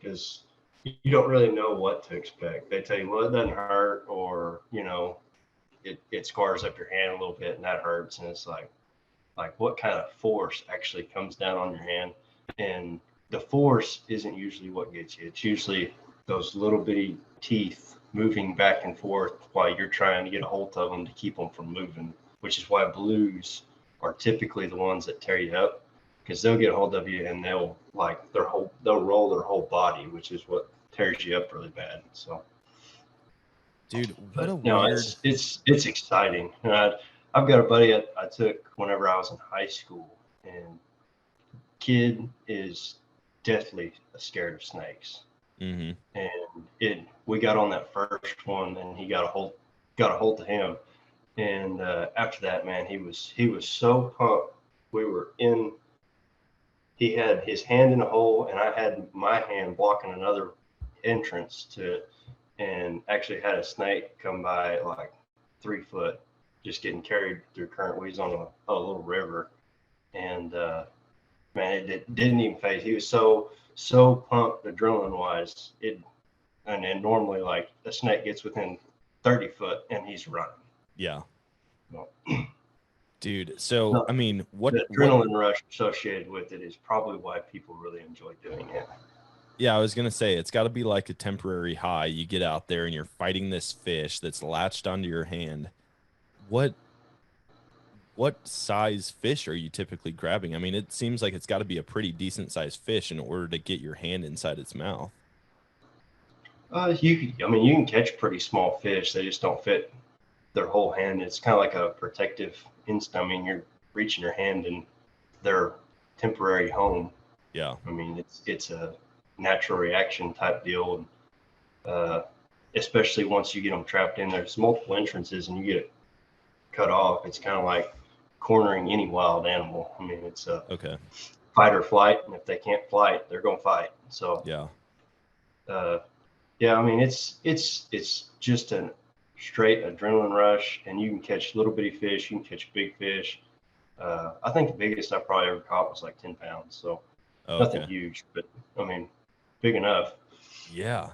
because you don't really know what to expect. They tell you, well, it doesn't hurt, or it scars up your hand a little bit and that hurts, and it's like what kind of force actually comes down on your hand? And the force isn't usually what gets you. It's usually those little bitty teeth moving back and forth while you're trying to get a hold of them to keep them from moving, which is why blues are typically the ones that tear you up, because they'll get a hold of you and they'll roll their whole body, which is what tears you up really bad. So Dude, what a but no, weird. it's exciting. And I've got a buddy I took whenever I was in high school, and kid is deathly scared of snakes. Mm-hmm. And we got on that first one, and he got a hold of him. And after that, man, he was so pumped. We were in. He had his hand in a hole, and I had my hand blocking another entrance to it, and actually had a snake come by like 3 foot, just getting carried through current. We was on a little river, and man, it didn't even phase. He was so pumped adrenaline wise. And then normally like a snake gets within 30 foot and he's running. Yeah. No. Dude, so No, I mean, what the adrenaline rush associated with it is probably why people really enjoy doing it. Yeah, I was gonna say it's got to be like a temporary high. You get out there and you're fighting this fish that's latched onto your hand. What size fish are you typically grabbing? I mean, it seems like it's got to be a pretty decent sized fish in order to get your hand inside its mouth. I mean, you can catch pretty small fish. They just don't fit their whole hand. It's kind of like a protective instinct. I mean, you're reaching your hand in their temporary home. Yeah. I mean, it's a natural reaction type deal. And, especially once you get them trapped in, there's multiple entrances and you get it cut off. It's kind of like cornering any wild animal. I mean, it's a Okay. fight or flight. And if they can't fight, they're going to fight. So, Yeah. yeah, I mean, it's just a straight adrenaline rush, and you can catch little bitty fish. You can catch big fish. I think the biggest I probably ever caught was like 10 pounds. So nothing huge, but I mean, big enough. Yeah.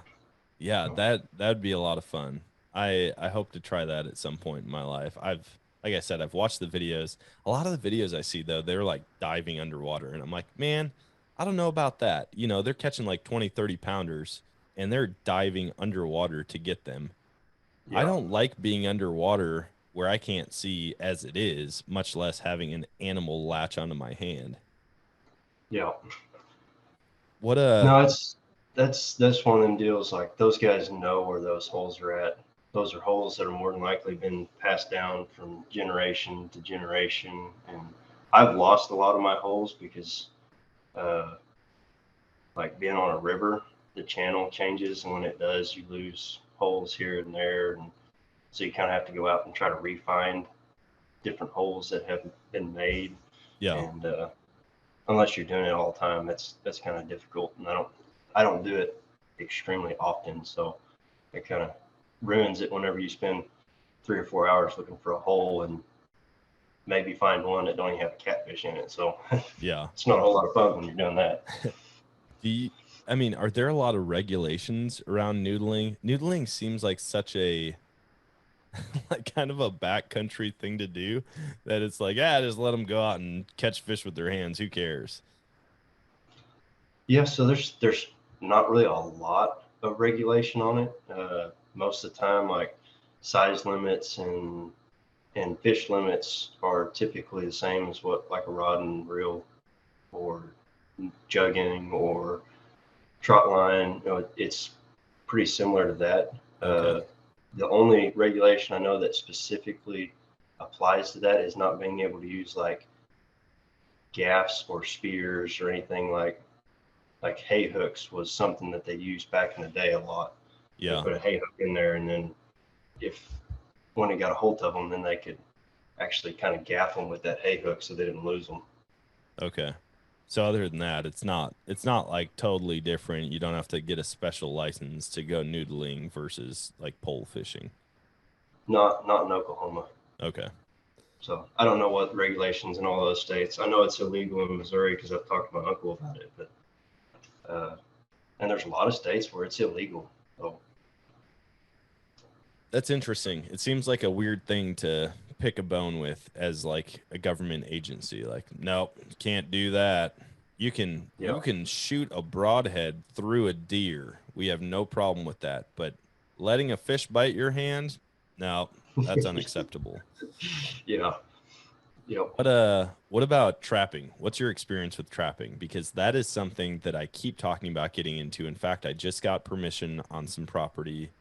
Yeah, that'd be a lot of fun. I hope to try that at some point in my life. Like I said, I've watched the videos. A lot of the videos I see though, they're like diving underwater and I'm like, man, I don't know about that. You know, they're catching like 20, 30 pounders and they're diving underwater to get them. I Yeah. don't like being underwater where I can't see as it is, much less having an animal latch onto my hand. Yeah. What No, that's one of them deals. Like those guys know where those holes are at. Those are holes that are more than likely been passed down from generation to generation. And I've lost a lot of my holes because, like being on a river, the channel changes, and when it does, you lose holes here and there, and so you kind of have to go out and try to refine different holes that have been made. Yeah. And unless you're doing it all the time, that's kind of difficult. And I don't do it extremely often, so it kind of ruins it whenever you spend 3 or 4 hours looking for a hole and maybe find one that don't even have a catfish in it. So Yeah. it's not a whole lot of fun when you're doing that. I mean, are there a lot of regulations around noodling? Noodling seems like such a like kind of a backcountry thing to do that it's like, just let them go out and catch fish with their hands. Who cares? Yeah, so there's not really a lot of regulation on it. Most of the time, like size limits and fish limits are typically the same as what like a rod and reel or jugging or trot line. You know, it's pretty similar to that. Okay. The only regulation I know that specifically applies to that is not being able to use like gaffs or spears or anything like hay hooks was something that they used back in the day a lot. Yeah. They put a hay hook in there, and then if when they got a hold of them, then they could actually kind of gaff them with that hay hook so they didn't lose them. Okay. So other than that, it's not like totally different. You don't have to get a special license to go noodling versus like pole fishing. Not in Oklahoma. Okay. So I don't know what regulations in all those states. I know it's illegal in Missouri because I've talked to my uncle about it, but and there's a lot of states where it's illegal. So That's interesting. It seems like a weird thing to pick a bone with as like a government agency. Like, nope, can't do that. You can shoot a broadhead through a deer. We have no problem with that. But letting a fish bite your hand, no, that's unacceptable. yeah. What about trapping? What's your experience with trapping? Because that is something that I keep talking about getting into. In fact, I just got permission on some property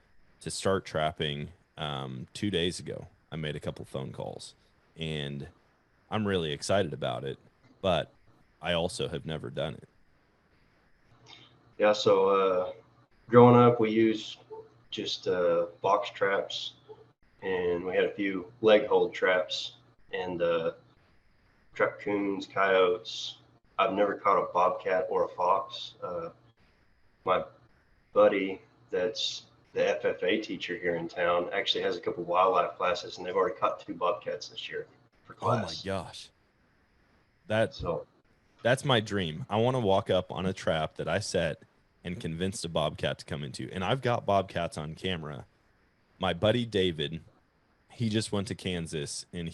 to start trapping 2 days ago. I made a couple phone calls, and I'm really excited about it, but I also have never done it. Yeah, so growing up, we used just box traps, and we had a few leg hold traps, and trapped coons, coyotes. I've never caught a bobcat or a fox. My buddy, that's the FFA teacher here in town, actually has a couple wildlife classes, and they've already caught 2 bobcats this year for class. Oh my gosh. So That's my dream. I want to walk up on a trap that I set and convinced a bobcat to come into. And I've got bobcats on camera. My buddy David, he just went to Kansas, and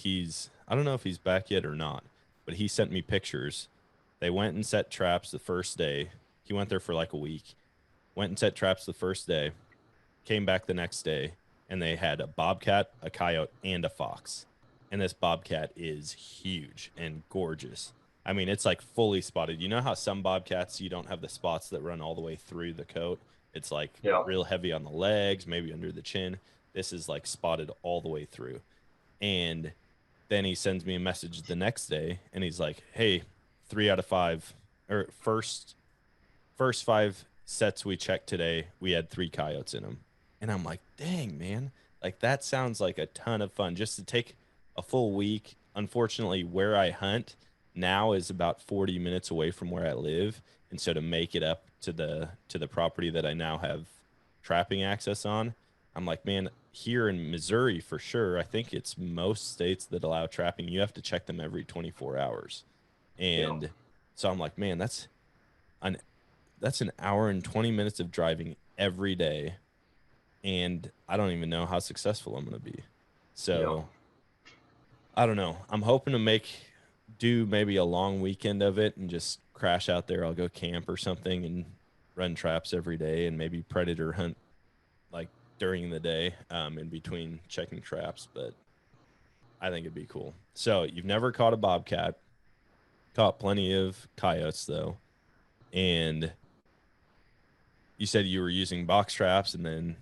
I don't know if he's back yet or not, but he sent me pictures. They went and set traps the first day. He went there for like a week, went and set traps the first day, came back the next day, and they had a bobcat, a coyote, and a fox. And this bobcat is huge and gorgeous. I mean, it's like fully spotted. You know how some bobcats, you don't have the spots that run all the way through the coat? It's like real heavy on the legs, maybe under the chin. This is like spotted all the way through. And then he sends me a message the next day, and he's like, hey, 3 out of 5, or first 5 sets we checked today, we had 3 coyotes in them. And I'm like, dang, man, like that sounds like a ton of fun just to take a full week. Unfortunately, where I hunt now is about 40 minutes away from where I live. And so to make it up to the property that I now have trapping access on, I'm like, man, here in Missouri for sure, I think it's most states that allow trapping, you have to check them every 24 hours. And so I'm like, man, that's an hour and 20 minutes of driving every day, and I don't even know how successful I'm going to be. So I don't know. I'm hoping to do maybe a long weekend of it and just crash out there. I'll go camp or something and run traps every day and maybe predator hunt like during the day, in between checking traps. But I think it'd be cool. So you've never caught a bobcat, caught plenty of coyotes though, and you said you were using box traps and then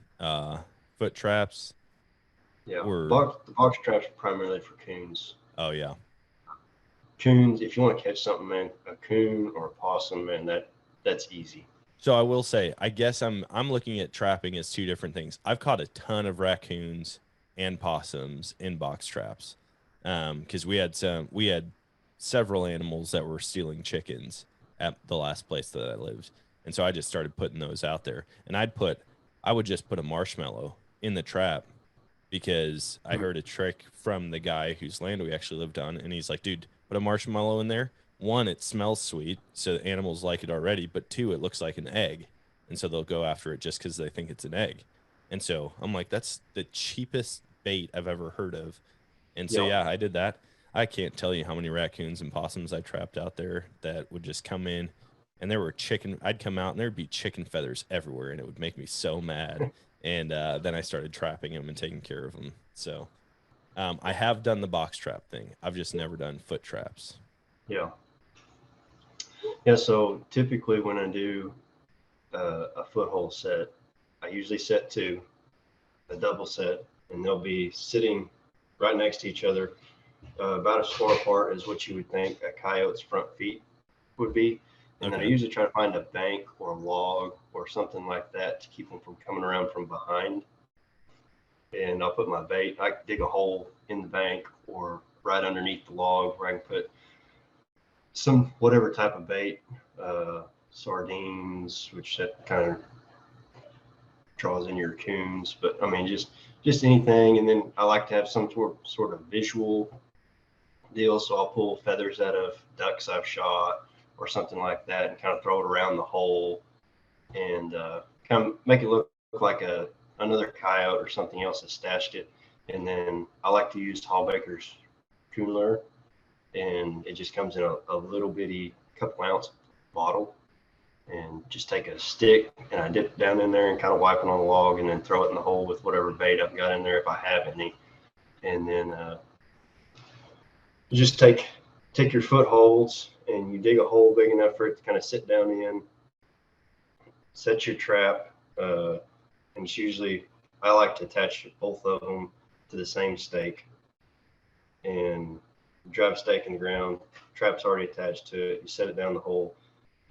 foot traps. Yeah, Or the box traps are primarily for coons. oh yeah, Coons, if you want to catch something, man, a coon or a possum, man, that's easy. so I will say, I guess I'm looking at trapping as two different things. I've caught a ton of raccoons and possums in box traps, because we had several animals that were stealing chickens at the last place that I lived, and so I just started putting those out there. And I would just put a marshmallow in the trap because I heard a trick from the guy whose land we actually lived on, and he's like, dude, put a marshmallow in there. One, it smells sweet, so the animals like it already, but two, it looks like an egg, and so they'll go after it just because they think it's an egg. And so I'm like, that's the cheapest bait I've ever heard of. And so Yep. yeah, I did that. I can't tell you how many raccoons and possums I trapped out there that would just come in, and there were I'd come out and there'd be chicken feathers everywhere, and it would make me so mad. And then I started trapping them and taking care of them. So I have done the box trap thing. I've just never done foot traps. Yeah. Yeah, so typically when I do a foothold set, I usually set two, a double set, and they'll be sitting right next to each other, about as far apart as what you would think a coyote's front feet would be. And then I Okay. usually try to find a bank or a log or something like that to keep them from coming around from behind. And I'll put my bait, I dig a hole in the bank or right underneath the log where I can put some whatever type of bait, sardines, which that kind of draws in your coons, but I mean just anything. And then I like to have some sort of visual deal, so I'll pull feathers out of ducks I've shot or something like that and kind of throw it around the hole and kind of make it look like another coyote or something else that stashed it. And then I like to use Hall Baker's coon lure, and it just comes in a little bitty couple ounce bottle, and just take a stick and I dip it down in there and kind of wipe it on the log and then throw it in the hole with whatever bait I've got in there if I have any. And then you just take your footholds and you dig a hole big enough for it to kind of sit down in, set your trap, and it's usually, I like to attach both of them to the same stake and drive a stake in the ground, trap's already attached to it, you set it down the hole,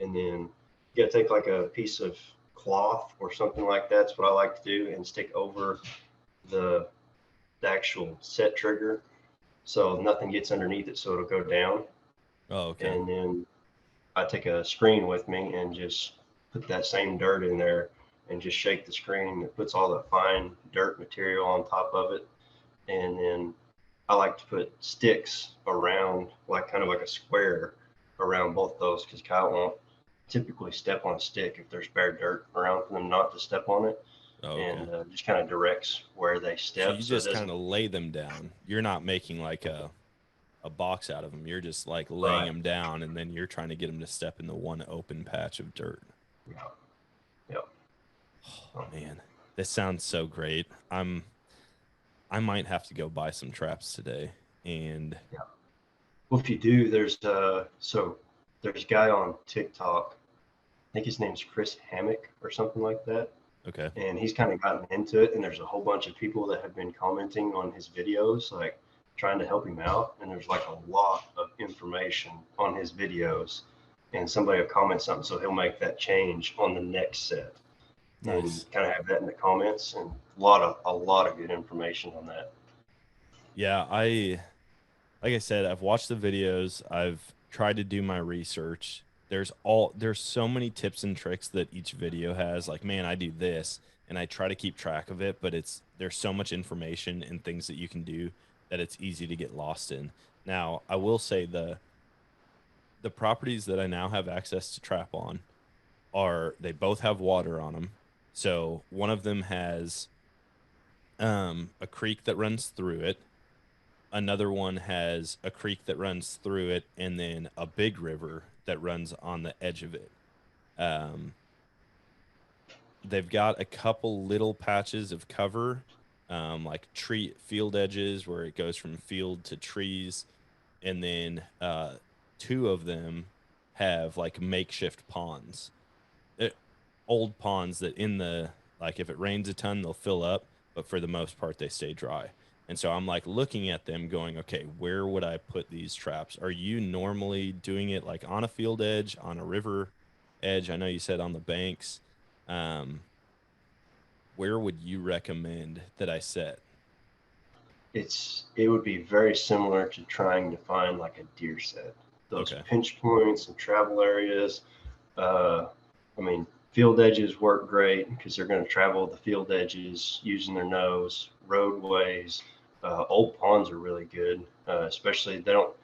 and then you gotta take like a piece of cloth or something like that's what I like to do, and stick over the actual set trigger so nothing gets underneath it, so it'll go down. Oh, okay. And then I take a screen with me and just put that same dirt in there and just shake the screen. It puts all that fine dirt material on top of it. And then I like to put sticks around, like kind of like a square around both those, because coyote won't typically step on a stick if there's bare dirt around for them not to step on it. Oh, okay. And just kind of directs where they So step. you So it just doesn't, kind of lay them down. You're not making like a box out of them. You're just like laying right. them down, and then you're trying to get them to step in the one open patch of dirt. Yeah. Yeah. Oh, man, this sounds so great. I might have to go buy some traps today. And Yeah. Well, if you do, there's a guy on TikTok. I think his name's Chris Hammock or something like that. okay, And he's kind of gotten into it. And there's a whole bunch of people that have been commenting on his videos, like trying to help him out. And there's like a lot of information on his videos. And somebody will comment something, so he'll make that change on the next set. nice. And kind of have that in the comments, and a lot of good information on that. Yeah, like I said, I've watched the videos. I've tried to do my research. There's so many tips and tricks that each video has. Like, man, I do this, and I try to keep track of it, but there's so much information and things that you can do that it's easy to get lost in. Now, I will say the properties that I now have access to trap on they both have water on them. So one of them has a creek that runs through it. Another one has a creek that runs through it, and then a big river that runs on the edge of it. they've got a couple little patches of cover, like field edges where it goes from field to trees. And then 2 of them have like makeshift ponds, old ponds that like if it rains a ton, they'll fill up, but for the most part, they stay dry. And so I'm like looking at them going, okay, where would I put these traps? Are you normally doing it like on a field edge, on a river edge? I know you said on the banks. Where would you recommend that I set? It would be very similar to trying to find like a deer set. Those Okay. pinch points and travel areas. I mean, field edges work great because they're going to travel the field edges using their nose. Roadways, old ponds are really good, especially they don't.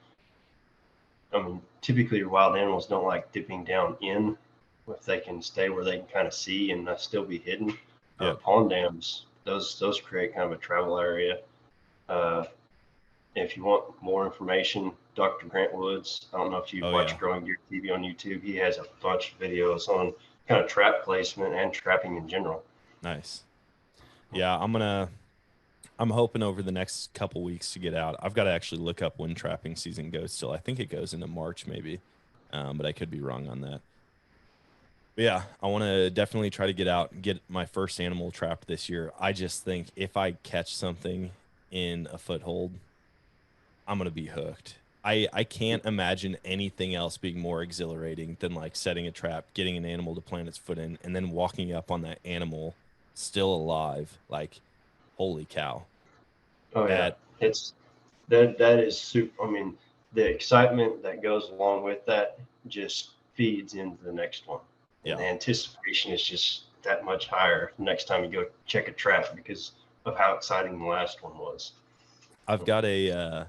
I mean, typically your wild animals don't like dipping down in if they can stay where they can kind of see and still be hidden. Yeah. Pond dams, those create kind of a travel area. If you want more information, Dr. Grant Woods, I don't know if you watch Growing Gear TV on YouTube. He has a bunch of videos on kind of trap placement and trapping in general. Nice. Yeah, I'm hoping over the next couple weeks to get out. I've got to actually look up when trapping season goes still. I think it goes into March maybe, but I could be wrong on that. But yeah, I want to definitely try to get out and get my first animal trapped this year. I just think if I catch something in a foothold, I'm going to be hooked. I can't imagine anything else being more exhilarating than like setting a trap, getting an animal to plant its foot in, and then walking up on that animal still alive. Like, holy cow. Oh yeah, it's that is super. I mean, the excitement that goes along with that just feeds into the next one. And the anticipation is just that much higher next time you go check a trap because of how exciting the last one was. I've got a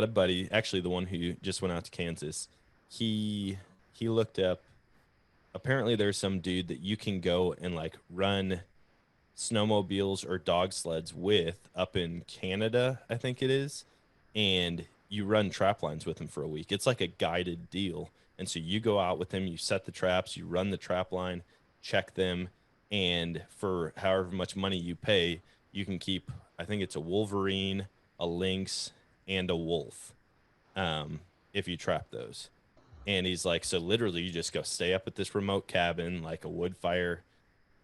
buddy, actually the one who just went out to Kansas. He looked up, apparently there's some dude that you can go and like run snowmobiles or dog sleds with up in Canada, I think it is. And you run trap lines with him for a week. It's like a guided deal. And so you go out with him, you set the traps, you run the trap line, check them, and for however much money you pay, you can keep, I think it's a wolverine, a lynx, and a wolf, if you trap those. And he's like, so literally you just go stay up at this remote cabin, like a wood fire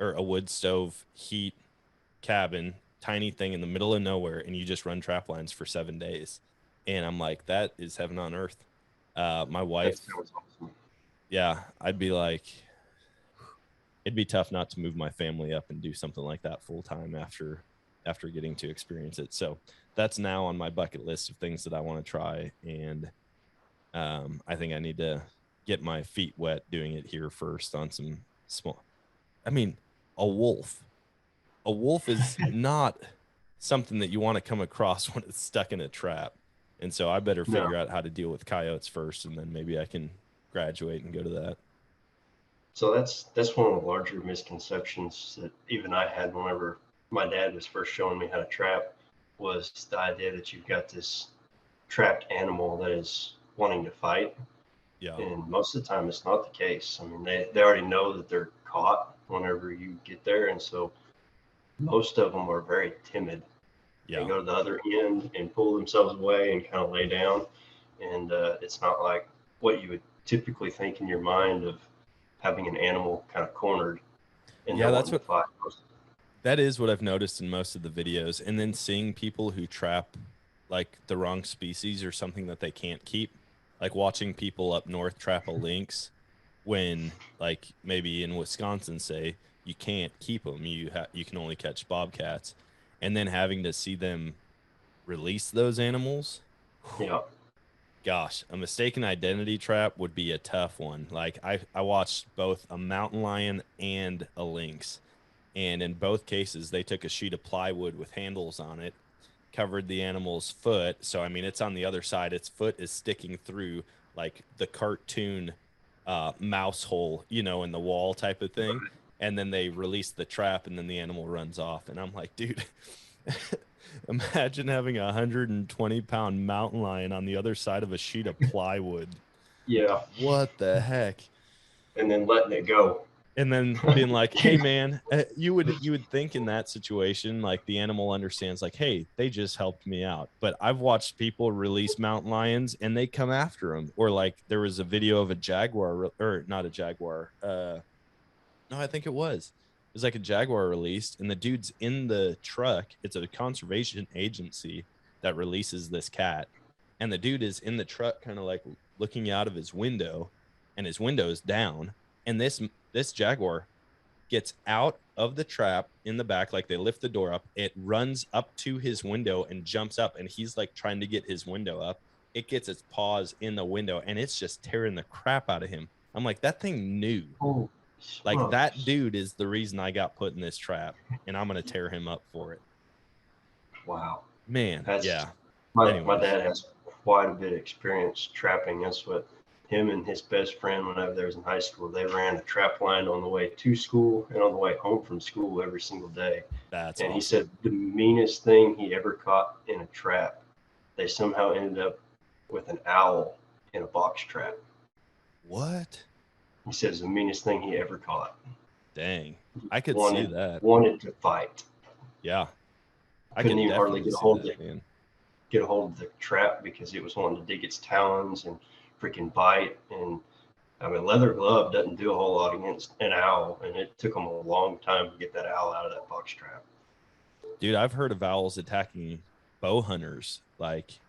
or a wood stove heat cabin, tiny thing in the middle of nowhere, and you just run trap lines for 7 days. And I'm like, that is heaven on earth. My wife, Awesome. yeah, I'd be like, it'd be tough not to move my family up and do something like that full time after getting to experience it. So that's now on my bucket list of things that I want to try. And I think I need to get my feet wet doing it here first on some small. I mean, a wolf is not something that you want to come across when it's stuck in a trap. And so I better figure out how to deal with coyotes first, and then maybe I can graduate and go to that. So that's one of the larger misconceptions that even I had whenever my dad was first showing me how to trap, was the idea that you've got this trapped animal that is wanting to fight. Yeah. And most of the time it's not the case. I mean, they already know that they're caught whenever you get there. And so most of them are very timid. Yeah. They go to the other end and pull themselves away and kind of lay down. And it's not like what you would typically think in your mind of having an animal kind of cornered. And yeah, that's what fight. That is what I've noticed in most of the videos. And then seeing people who trap like the wrong species or something that they can't keep, like watching people up north trap a lynx when, like, maybe in Wisconsin, say, you can't keep them. You can only catch bobcats, and then having to see them release those animals. Yeah. Gosh, a mistaken identity trap would be a tough one. Like I watched both a mountain lion and a lynx, and in both cases they took a sheet of plywood with handles on it, covered the animal's foot. So I mean, it's on the other side. Its foot is sticking through like the cartoon mouse hole, you know, in the wall type of thing. And then they release the trap, and then the animal runs off. And I'm like, dude, imagine having a 120-pound mountain lion on the other side of a sheet of plywood. Yeah. What the heck? And then letting it go. And then being like, hey man, you would think in that situation, like the animal understands like, hey, they just helped me out. But I've watched people release mountain lions and they come after them. Or like there was a video of a jaguar, or not a jaguar. No, I think it was like a jaguar released, and the dude's in the truck. It's a conservation agency that releases this cat, and the dude is in the truck kind of like looking out of his window, and his window is down, and this jaguar gets out of the trap in the back, like they lift the door up, it runs up to his window and jumps up, and he's like trying to get his window up. It gets its paws in the window and it's just tearing the crap out of him. I'm like, that thing knew. Like that dude is the reason I got put in this trap, and I'm gonna tear him up for it. Wow, man. Yeah, my dad has quite a bit of experience trapping. That's what him and his best friend, whenever they was in high school, they ran a trap line on the way to school and on the way home from school every single day. That's and awesome. He said the meanest thing he ever caught in a trap, they somehow ended up with an owl in a box trap. What? He says the meanest thing he ever caught. Dang, I could see that. Wanted to fight. Yeah, I couldn't could even hardly get a hold of the trap because it was wanting to dig its talons and freaking bite. And I mean, leather glove doesn't do a whole lot against an owl, and it took them a long time to get that owl out of that box trap. Dude, I've heard of owls attacking bow hunters, like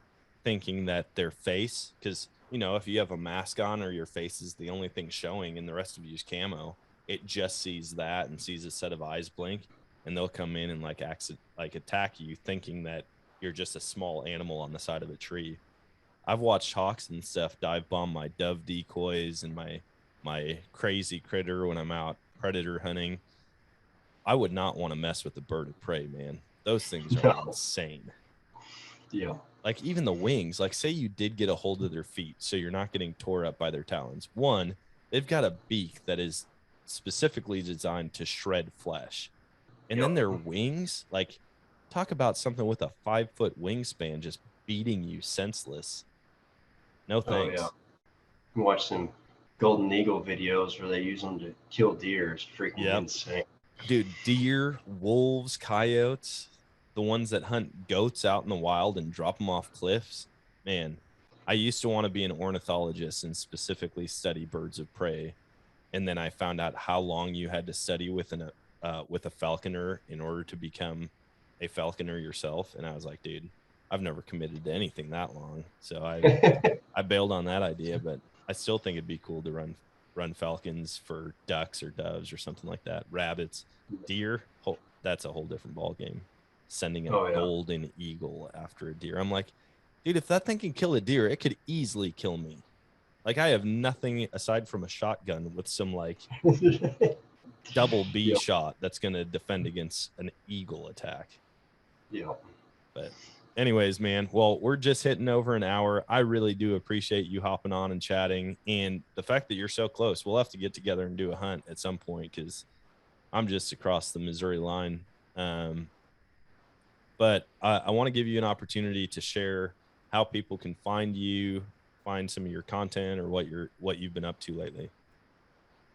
thinking that their face, because you know, if you have a mask on or your face is the only thing showing and the rest of you's camo, it just sees that and sees a set of eyes blink, and they'll come in and like attack you, thinking that you're just a small animal on the side of a tree. I've watched hawks and stuff dive bomb my dove decoys and my crazy critter when I'm out predator hunting. I would not want to mess with the bird of prey, man. Those things are insane. Yeah. Like even the wings, like say you did get a hold of their feet, so you're not getting tore up by their talons. One, they've got a beak that is specifically designed to shred flesh. And then their wings, like talk about something with a 5-foot wingspan just beating you senseless. No thanks. Oh, yeah. You watch some golden eagle videos where they use them to kill deer. It's freaking insane. Dude, deer, wolves, coyotes, the ones that hunt goats out in the wild and drop them off cliffs. Man, I used to want to be an ornithologist and specifically study birds of prey. And then I found out how long you had to study with a falconer in order to become a falconer yourself. And I was like, dude, I've never committed to anything that long. So I bailed on that idea, but I still think it'd be cool to run falcons for ducks or doves or something like that. Rabbits, deer, that's a whole different ball game. Sending a golden eagle after a deer. I'm like, dude, if that thing can kill a deer, it could easily kill me. Like I have nothing aside from a shotgun with some like double B shot that's going to defend against an eagle attack. Yeah. But anyways, man, well, we're just hitting over an hour. I really do appreciate you hopping on and chatting, and the fact that you're so close. We'll have to get together and do a hunt at some point because I'm just across the Missouri line. But I want to give you an opportunity to share how people can find you, find some of your content, or what you've been up to lately.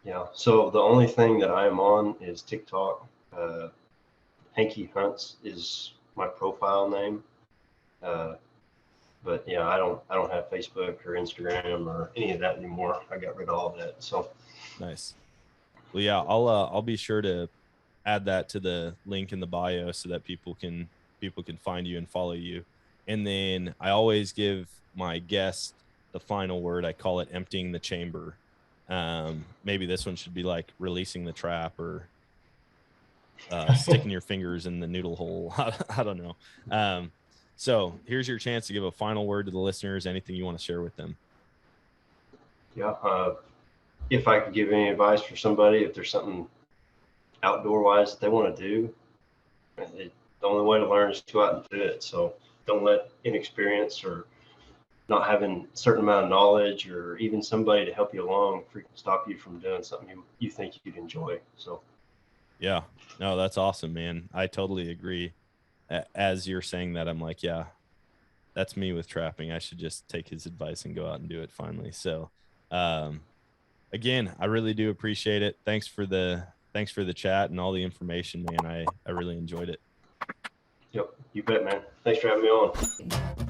Yeah. So the only thing that I'm on is TikTok. Handke Hunts is my profile name. But yeah, I don't have Facebook or Instagram or any of that anymore. I got rid of all that. So nice. Well, yeah, I'll be sure to add that to the link in the bio so that people can find you and follow you. And then I always give my guests the final word. I call it emptying the chamber. Maybe this one should be like releasing the trap or sticking your fingers in the noodle hole. I don't know. So here's your chance to give a final word to the listeners. Anything you want to share with them? Yeah. If I could give any advice for somebody, if there's something outdoor wise that they want to do, the only way to learn is to go out and do it. So don't let inexperience or not having a certain amount of knowledge or even somebody to help you along freaking stop you from doing something you think you'd enjoy. So yeah, no, that's awesome, man. I totally agree. As you're saying that, I'm like, yeah, that's me with trapping. I should just take his advice and go out and do it finally. So, again, I really do appreciate it. Thanks for the chat and all the information, man. I really enjoyed it. Yep, you bet, man. Thanks for having me on.